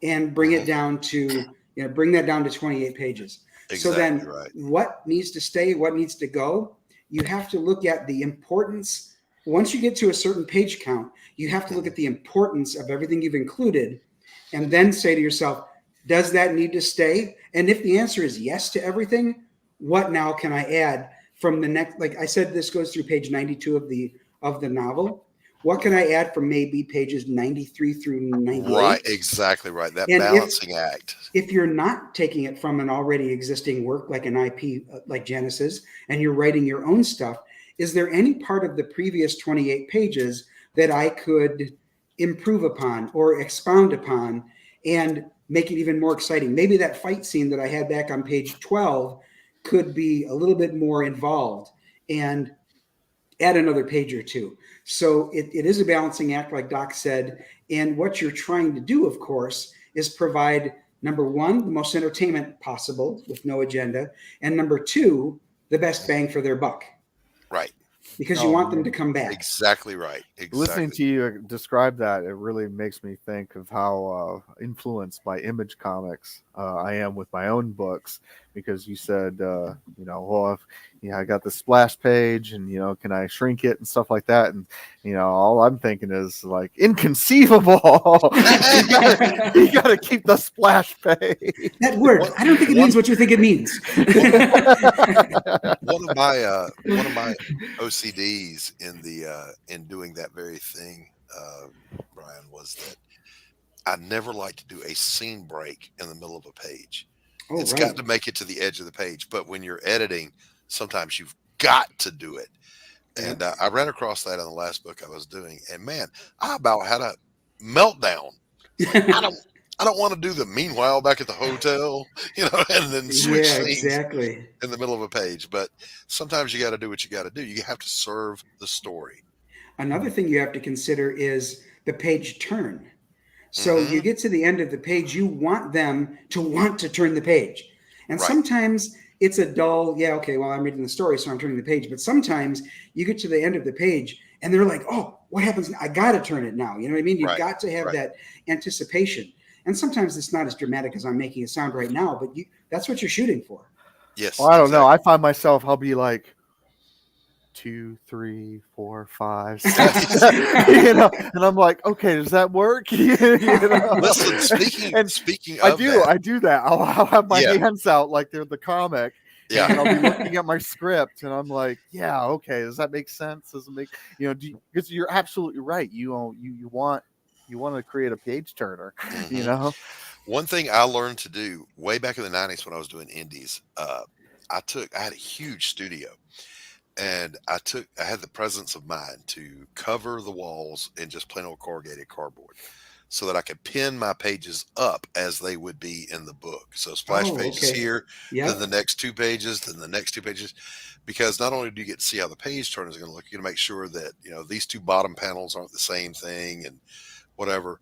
[SPEAKER 15] and bring it down to, bring that down to 28 pages? So then what needs to stay, what needs to go? You have to look at the importance. Once you get to a certain page count, you have to look at the importance of everything you've included and then say to yourself, does that need to stay? And if the answer is yes to everything, what now can I add from the next? Like I said, this goes through page 92 of the novel. What can I add from maybe pages 93 through 98?
[SPEAKER 11] Right, exactly right. That
[SPEAKER 15] And
[SPEAKER 11] balancing act.
[SPEAKER 15] If you're not taking it from an already existing work like an IP like Genesis, and you're writing your own stuff, is there any part of the previous 28 pages that I could improve upon or expound upon and make it even more exciting? Maybe that fight scene that I had back on page 12 could be a little bit more involved and add another page or two. So it is a balancing act, like Doc said. And what you're trying to do, of course, is provide, number one, the most entertainment possible with no agenda. And number two, the best bang for their buck.
[SPEAKER 11] Right.
[SPEAKER 15] Because you want them to come back.
[SPEAKER 11] Exactly right. Exactly.
[SPEAKER 16] Listening to you describe that, it really makes me think of how influenced by Image Comics I am with my own books. Because you said, well, if, I got the splash page and, can I shrink it and stuff like that? And, all I'm thinking is like, inconceivable. you got to keep the splash page.
[SPEAKER 15] That word, I don't think it means what you think it means.
[SPEAKER 11] One of my OCDs in doing that very thing, Brian, was that I never like to do a scene break in the middle of a page.
[SPEAKER 15] Oh,
[SPEAKER 11] it's
[SPEAKER 15] right.
[SPEAKER 11] got to make it to the edge of the page. But when you're editing, sometimes you've got to do it. And I ran across that in the last book I was doing. And man, I about had a meltdown. Like, I don't want to do the meanwhile back at the hotel, and then switch scenes
[SPEAKER 15] exactly
[SPEAKER 11] in the middle of a page. But sometimes you got to do what you got to do. You have to serve the story.
[SPEAKER 15] Another thing you have to consider is the page turn. So you get to the end of the page, you want them to want to turn the page. And sometimes it's a dull, I'm reading the story, so I'm turning the page. But sometimes you get to the end of the page and they're like, oh, what happens? I got to turn it now. You know what I mean? You've got to have that anticipation. And sometimes it's not as dramatic as I'm making it sound right now, but that's what you're shooting for.
[SPEAKER 11] Yes.
[SPEAKER 16] Well, I don't know. I find myself, I'll be like, 2, 3, 4, 5, 6, and I'm like, okay, does that work?
[SPEAKER 11] Listen, speaking of
[SPEAKER 16] I do that. I'll have my hands out like they're the comic.
[SPEAKER 11] Yeah.
[SPEAKER 16] And I'll be looking at my script and I'm like, yeah, okay, does that make sense? Does it make, because you're absolutely right. You want to create a page turner,
[SPEAKER 11] One thing I learned to do way back in the 90s when I was doing indies, I had a huge studio. And I had the presence of mind to cover the walls in just plain old corrugated cardboard so that I could pin my pages up as they would be in the book. So splash pages here, then the next 2 pages, then the next 2 pages, because not only do you get to see how the page turn is going to look, you're going to make sure that, these 2 bottom panels aren't the same thing and whatever.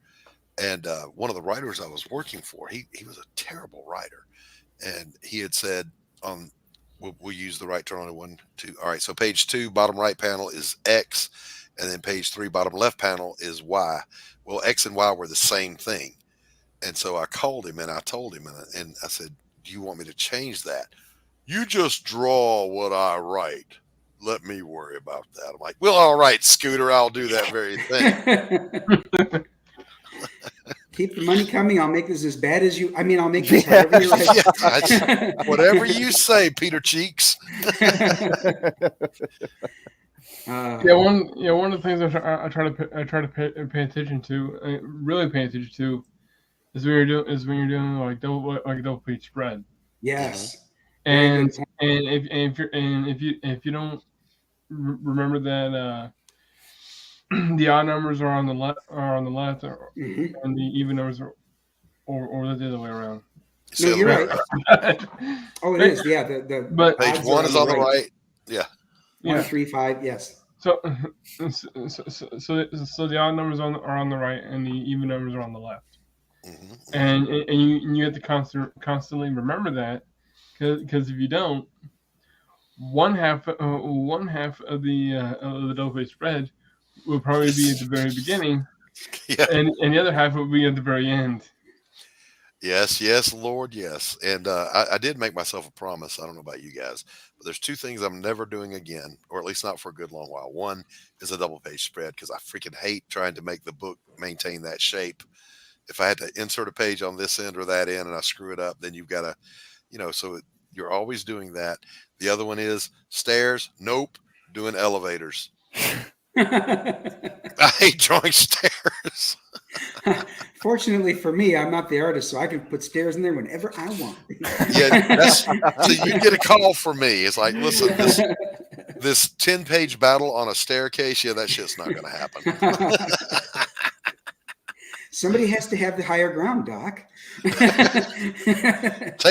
[SPEAKER 11] And one of the writers I was working for, he was a terrible writer. And he had said we'll use the right turn on 1, 2. All right. So page 2, bottom right panel is X. And then page 3, bottom left panel is Y. Well, X and Y were the same thing. And so I called him and I told him, and I said, do you want me to change that? You just draw what I write. Let me worry about that. I'm like, well, all right, Scooter, I'll do that very thing.
[SPEAKER 15] Keep the money coming. I'll make this as bad as you. I'll make this however you like.
[SPEAKER 11] Whatever you say, Peter Cheeks.
[SPEAKER 19] One of the things I try to pay attention to, really pay attention to, is when you're doing like double page spread.
[SPEAKER 15] Yes.
[SPEAKER 19] And if you don't remember that. The odd numbers are on the left, and the even numbers or the other way around.
[SPEAKER 15] No, you're right. Oh, it is. Yeah,
[SPEAKER 19] but
[SPEAKER 11] page 1 is on the right. Yeah.
[SPEAKER 15] 1, 3, 5. Yes.
[SPEAKER 19] So the odd numbers are on the right, and the even numbers are on the left.
[SPEAKER 11] Mm-hmm.
[SPEAKER 19] And you have to constantly remember that, because if you don't, one half of the double page spread will probably be at the very beginning, and the other half will be at the very end.
[SPEAKER 11] Yes, Lord, yes. And I did make myself a promise. I don't know about you guys, but there's 2 things I'm never doing again, or at least not for a good long while. One is a double page spread, because I freaking hate trying to make the book maintain that shape. If I had to insert a page on this end or that end and I screw it up, then you've got to, so you're always doing that. The other one is stairs. Nope. Doing elevators. I hate drawing stairs.
[SPEAKER 15] Fortunately for me, I'm not the artist, so I can put stairs in there whenever I want.
[SPEAKER 11] Yeah, so you get a call from me. It's like, listen, this 10-page battle on a staircase, that shit's not going to happen.
[SPEAKER 15] Somebody has to have the higher ground, Doc.
[SPEAKER 11] Take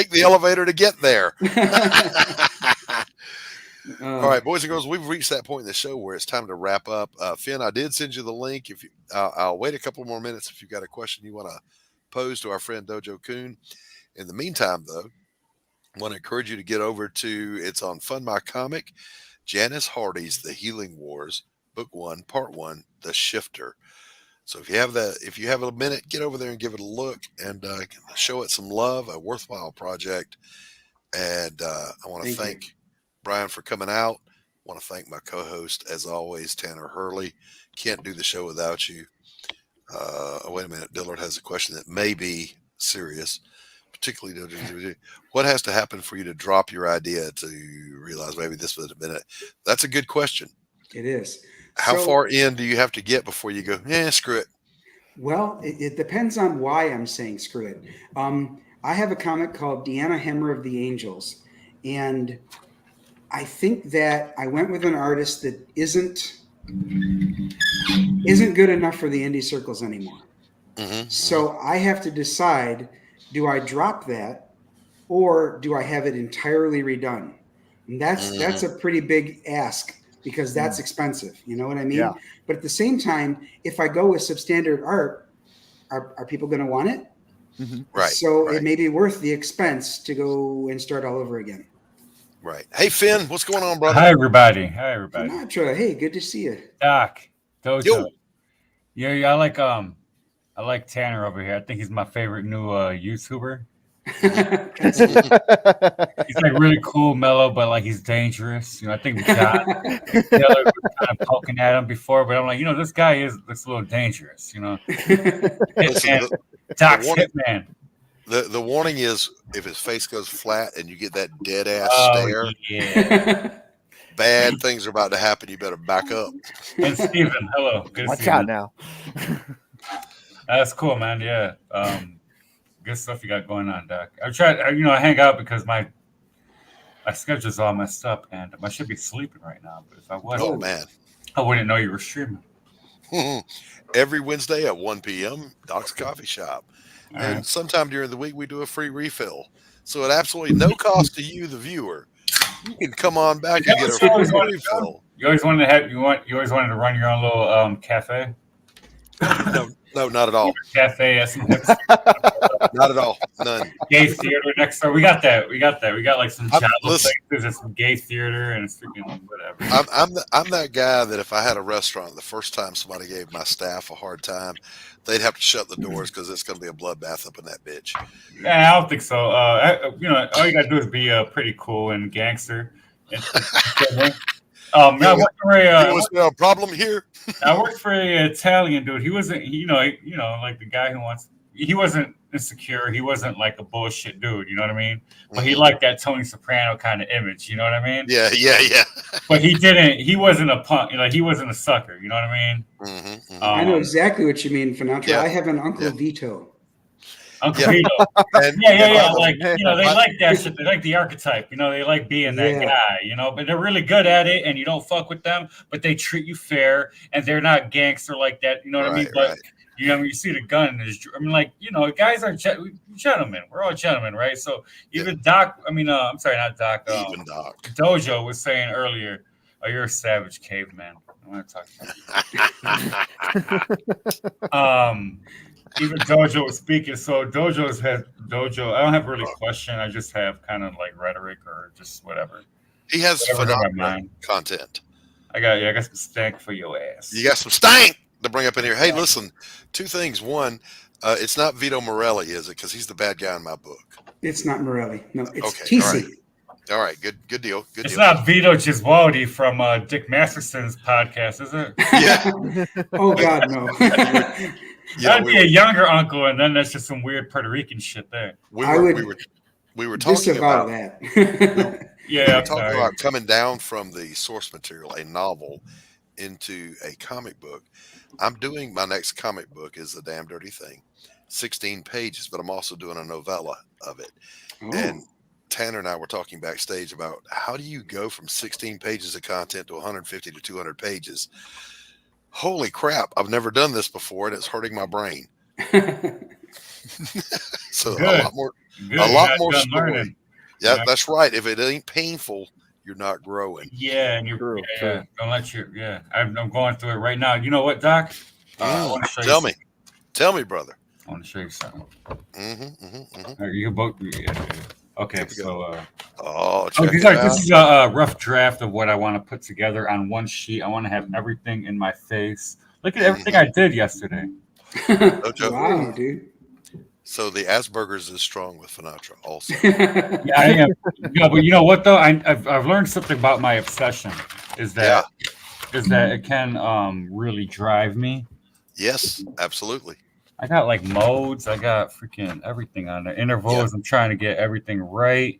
[SPEAKER 11] the elevator to get there. All right, boys and girls, we've reached that point in the show where it's time to wrap up. Finn, I did send you the link. If you, I'll wait a couple more minutes if you've got a question you want to pose to our friend Dojo Kun. In the meantime, though, I want to encourage you to get over to, it's on Fund My Comic, Janice Hardy's The Healing Wars, Book 1, Part 1, The Shifter. So if you have a minute, get over there and give it a look and show it some love, a worthwhile project. And I want to thank Brian for coming out. I want to thank my co-host, as always, Tanner Hurley. Can't do the show without you. Wait a minute. Dillard has a question that may be serious, particularly what has to happen for you to drop your idea to realize maybe this would have been it? That's a good question.
[SPEAKER 15] It is.
[SPEAKER 11] How far in do you have to get before you go, screw it?
[SPEAKER 15] Well, it depends on why I'm saying screw it. I have a comic called Deanna Hammer of the Angels, and I think that I went with an artist that isn't good enough for the indie circles anymore. Mm-hmm. So I have to decide, do I drop that or do I have it entirely redone? And that's a pretty big ask, because that's expensive. You know what I mean? Yeah. But at the same time, if I go with substandard art, are people going to want it?
[SPEAKER 11] Mm-hmm. Right.
[SPEAKER 15] So it may be worth the expense to go and start all over again.
[SPEAKER 11] Right. Hey, Finn, what's going on, brother?
[SPEAKER 20] Hi, everybody.
[SPEAKER 15] Sinatra, hey, good to see you.
[SPEAKER 20] Doc, Dojo. Yeah, I like Tanner over here. I think he's my favorite new YouTuber. He's like really cool, mellow, but like he's dangerous. I think John Taylor was kind of poking at him before, but I'm like, this guy looks a little dangerous.
[SPEAKER 11] Listen,
[SPEAKER 20] Doc's Hitman.
[SPEAKER 11] The warning is if his face goes flat and you get that dead ass stare, bad things are about to happen. You better back up.
[SPEAKER 20] And Steven, hello. Good
[SPEAKER 16] Watch out now.
[SPEAKER 20] That's cool, man. Yeah. Good stuff you got going on, Doc. I try, I hang out because my schedule's all messed up and I should be sleeping right now. But if I wasn't, I wouldn't know you were streaming.
[SPEAKER 11] Every Wednesday at 1 p.m., Doc's Coffee Shop. And sometime during the week, we do a free refill. So at absolutely no cost to you, the viewer, you can come on back and get a free refill.
[SPEAKER 20] You always wanted to run your own little cafe?
[SPEAKER 11] No, not at all.
[SPEAKER 20] Cafe,
[SPEAKER 11] not at all. None.
[SPEAKER 20] Gay theater next door. We got that. We got like some places and some gay theater and it's freaking whatever.
[SPEAKER 11] I'm that guy that if I had a restaurant, the first time somebody gave my staff a hard time, they'd have to shut the doors because it's going to be a bloodbath up in that bitch.
[SPEAKER 20] Yeah, I don't think so. All you gotta do is be pretty cool and gangster. I worked for
[SPEAKER 11] was there a problem here?
[SPEAKER 20] I worked for an Italian dude. He wasn't, like the guy who he wasn't insecure. He wasn't like a bullshit dude. You know what I mean? But he liked that Tony Soprano kind of image. You know what I mean?
[SPEAKER 11] Yeah.
[SPEAKER 20] But he wasn't a punk. He wasn't a sucker. You know what I mean?
[SPEAKER 11] Mm-hmm.
[SPEAKER 15] I know exactly what you mean, Sinatra. Yeah. I have an Uncle Vito.
[SPEAKER 20] Uncle Vito. Yeah. Like, they like that shit. They like the archetype. They like being that guy, but they're really good at it and you don't fuck with them, but they treat you fair and they're not gangster like that. You know what I mean? But You know, you see the gun. I mean, like, you know, guys are gentlemen. We're all gentlemen, right? So even Doc, I'm sorry, not Doc.
[SPEAKER 11] Even Doc.
[SPEAKER 20] Dojo was saying earlier, "Oh, you're a savage caveman." I want to talk to you. Even Dojo was speaking. So Dojo. I don't have really a question. I just have kind of like rhetoric or just whatever.
[SPEAKER 11] He has phenomenal content.
[SPEAKER 20] I got some stank for your ass.
[SPEAKER 11] You got some stank to bring up in here. Hey, listen, two things. One, it's not Vito Morelli, is it? Because he's the bad guy in my book.
[SPEAKER 15] It's not Morelli. No, it's
[SPEAKER 11] okay,
[SPEAKER 15] TC.
[SPEAKER 11] All right, good deal.
[SPEAKER 20] It's not Vito Giswaldi from Dick Masterson's podcast, is it?
[SPEAKER 11] Yeah.
[SPEAKER 15] Oh God, no.
[SPEAKER 20] That'd be a younger uncle, and then that's just some weird Puerto Rican shit there.
[SPEAKER 11] We were talking about
[SPEAKER 15] that.
[SPEAKER 11] We were talking about coming down from the source material, a novel, into a comic book. I'm doing my next comic book is The Damn Dirty Thing, 16 pages, but I'm also doing a novella of it.
[SPEAKER 15] Oh.
[SPEAKER 11] And Tanner and I were talking backstage about how do you go from 16 pages of content to 150 to 200 pages? Holy crap, I've never done this before, and it's hurting my brain. So
[SPEAKER 20] Good.
[SPEAKER 11] a lot more story.
[SPEAKER 20] Learning.
[SPEAKER 11] Yeah, that's right. If it ain't painful, you're not growing.
[SPEAKER 20] Yeah, and you're don't let you. Yeah, I'm going through it right now. You know what, Doc? I want to show
[SPEAKER 11] Tell
[SPEAKER 20] you
[SPEAKER 11] me. Tell me, brother.
[SPEAKER 20] I want to show you something.
[SPEAKER 11] Mm-hmm.
[SPEAKER 20] You both. Yeah. Okay, so
[SPEAKER 11] check
[SPEAKER 20] this is a rough draft of what I want to put together on one sheet. I want to have everything in my face. Look at everything I did yesterday.
[SPEAKER 15] Wow, dude.
[SPEAKER 11] So the Asperger's is strong with Sinatra also.
[SPEAKER 20] Yeah, I am. Yeah, but you know what though? I've learned something about my obsession. Is that it can really drive me.
[SPEAKER 11] Yes, absolutely.
[SPEAKER 20] I got like modes. I got freaking everything on there. Intervals. I'm trying to get everything right.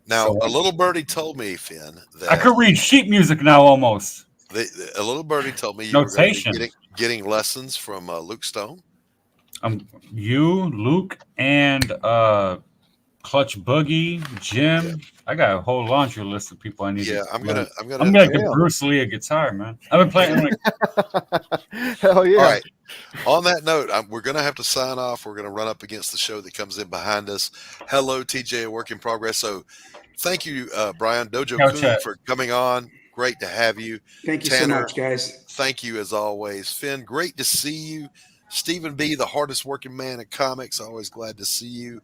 [SPEAKER 11] Now, a little birdie told me, Finn, that
[SPEAKER 20] I could read sheet music now almost.
[SPEAKER 11] A little birdie told me you
[SPEAKER 20] Notation.
[SPEAKER 11] were getting lessons from Luke Stone.
[SPEAKER 20] You, Luke, and Clutch Boogie, Jim. Yeah. I got a whole laundry list of people I need.
[SPEAKER 11] Yeah, I'm gonna
[SPEAKER 20] give Bruce Lee a guitar, man. I've been playing.
[SPEAKER 16] Hell yeah!
[SPEAKER 11] All right. On that note, we're gonna have to sign off. We're gonna run up against the show that comes in behind us. Hello, TJ, a work in progress. So, thank you, Brian Dojo Kun, for coming on. Great to have you.
[SPEAKER 15] Thank you
[SPEAKER 11] Tanner,
[SPEAKER 15] so much, guys.
[SPEAKER 11] Thank you as always, Finn. Great to see you. Stephen B., the hardest working man in comics. Always glad to see you.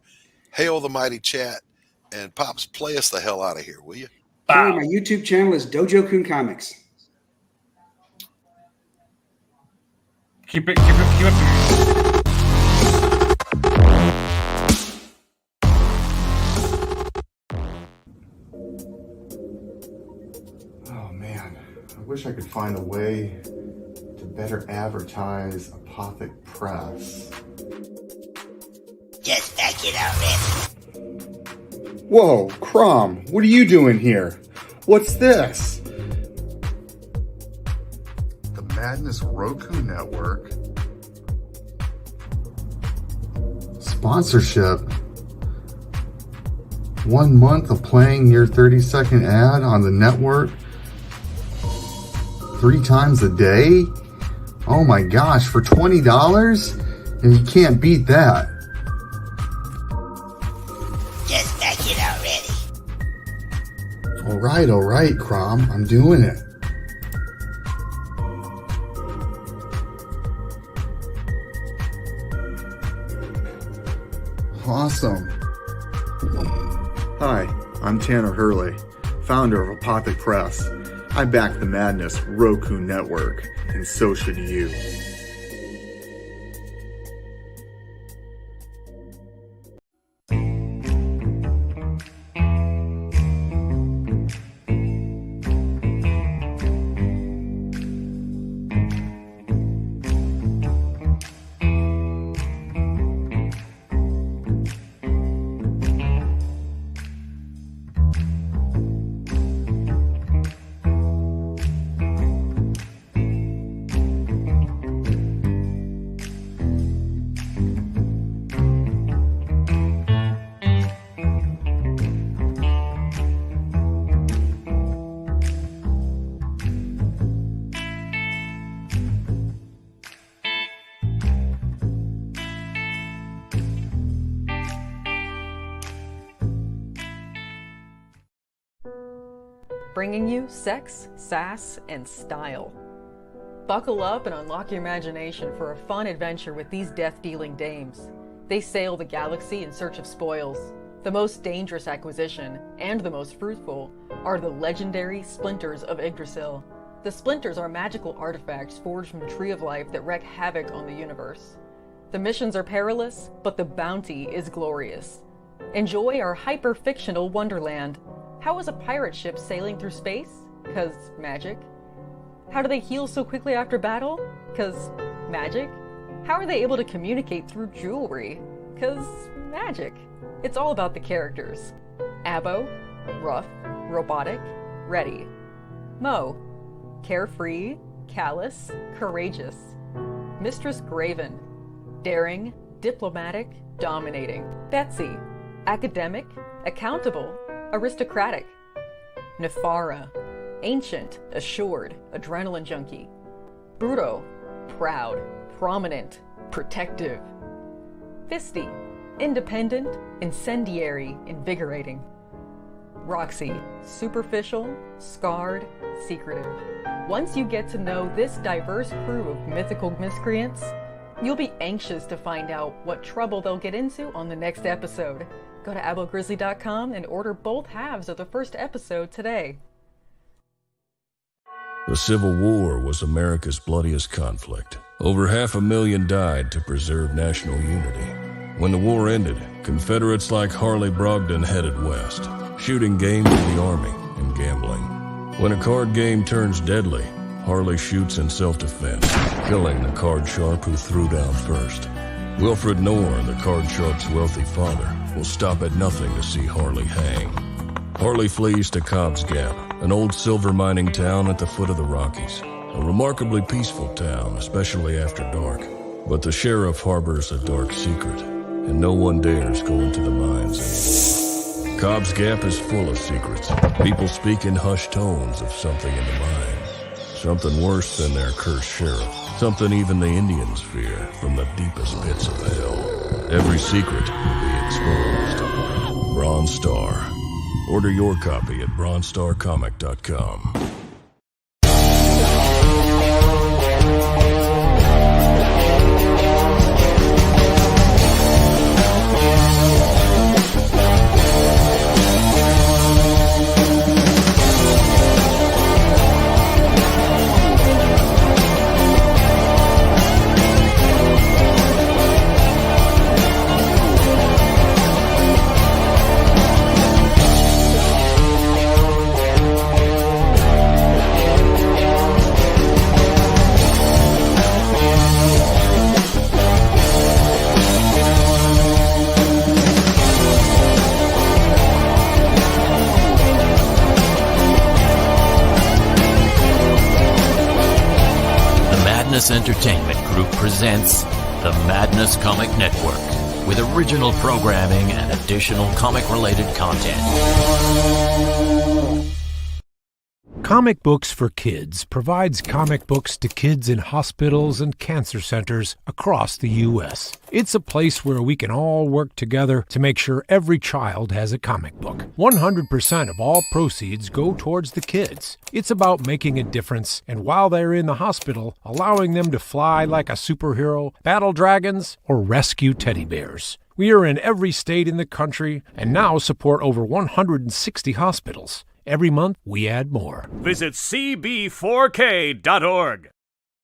[SPEAKER 11] Hail the mighty chat. And Pops, play us the hell out of here, will you?
[SPEAKER 15] Sure, my YouTube channel is Dojo Kun Comics.
[SPEAKER 20] Keep it.
[SPEAKER 1] Oh man, I wish I could find a way to better advertise Apothic Press.
[SPEAKER 2] Just back it already.
[SPEAKER 1] Whoa, Crom, what are you doing here? What's this? The Madness Roku Network. Sponsorship. 1 month of playing your 30-second ad on the network 3 times a day? Oh my gosh, for $20? And you can't beat that.
[SPEAKER 2] Just back it already.
[SPEAKER 1] All right, Crom, I'm doing it. Awesome. Hi, I'm Tanner Hurley, founder of Apothic Press. I back the Madness Roku Network, and so should you.
[SPEAKER 21] bringing you sex, sass, and style. Buckle up and unlock your imagination for a fun adventure with these death-dealing dames. They sail the galaxy in search of spoils. The most dangerous acquisition, and the most fruitful, are the legendary Splinters of Yggdrasil. The Splinters are magical artifacts forged from the Tree of Life that wreak havoc on the universe. The missions are perilous, but the bounty is glorious. Enjoy our hyper-fictional wonderland. How is a pirate ship sailing through space? 'Cause magic. How do they heal so quickly after battle? 'Cause magic. How are they able to communicate through jewelry? 'Cause magic. It's all about the characters. Abbo, rough, robotic, ready. Mo, carefree, callous, courageous. Mistress Graven, daring, diplomatic, dominating. Betsy, academic, accountable, aristocratic. Nefara, ancient, assured, adrenaline junkie. Bruto, proud, prominent, protective. Fisty, independent, incendiary, invigorating. Roxy, superficial, scarred, secretive. Once you get to know this diverse crew of mythical miscreants, you'll be anxious to find out what trouble they'll get into on the next episode. Go to AbboGrizzly.com and order both halves of the first episode today.
[SPEAKER 22] The Civil War was America's bloodiest conflict. Over 500,000 died to preserve national unity. When the war ended, Confederates like Harley Brogdon headed west, shooting game for the Army and gambling. When a card game turns deadly, Harley shoots in self-defense, killing the card sharp who threw down first. Wilfred Knorr, the card sharp's wealthy father, will stop at nothing to see Harley hang. Harley flees to Cobb's Gap, an old silver mining town at the foot of the Rockies. A remarkably peaceful town, especially after dark. But the sheriff harbors a dark secret, and no one dares go into the mines anymore. Cobb's Gap is full of secrets. People speak in hushed tones of something in the mines. Something worse than their cursed sheriff. Something even the Indians fear from the deepest pits of hell. Every secret will be exposed. Bronze Star. Order your copy at bronzestarcomic.com.
[SPEAKER 23] Entertainment Group presents the Madness Comic Network with original programming and additional comic-related content.
[SPEAKER 24] Comic Books for Kids provides comic books to kids in hospitals and cancer centers across the U.S. It's a place where we can all work together to make sure every child has a comic book. 100% of all proceeds go towards the kids. It's about making a difference, and while they're in the hospital, allowing them to fly like a superhero, battle dragons, or rescue teddy bears. We are in every state in the country and now support over 160 hospitals. Every month, we add more.
[SPEAKER 25] Visit cb4k.org.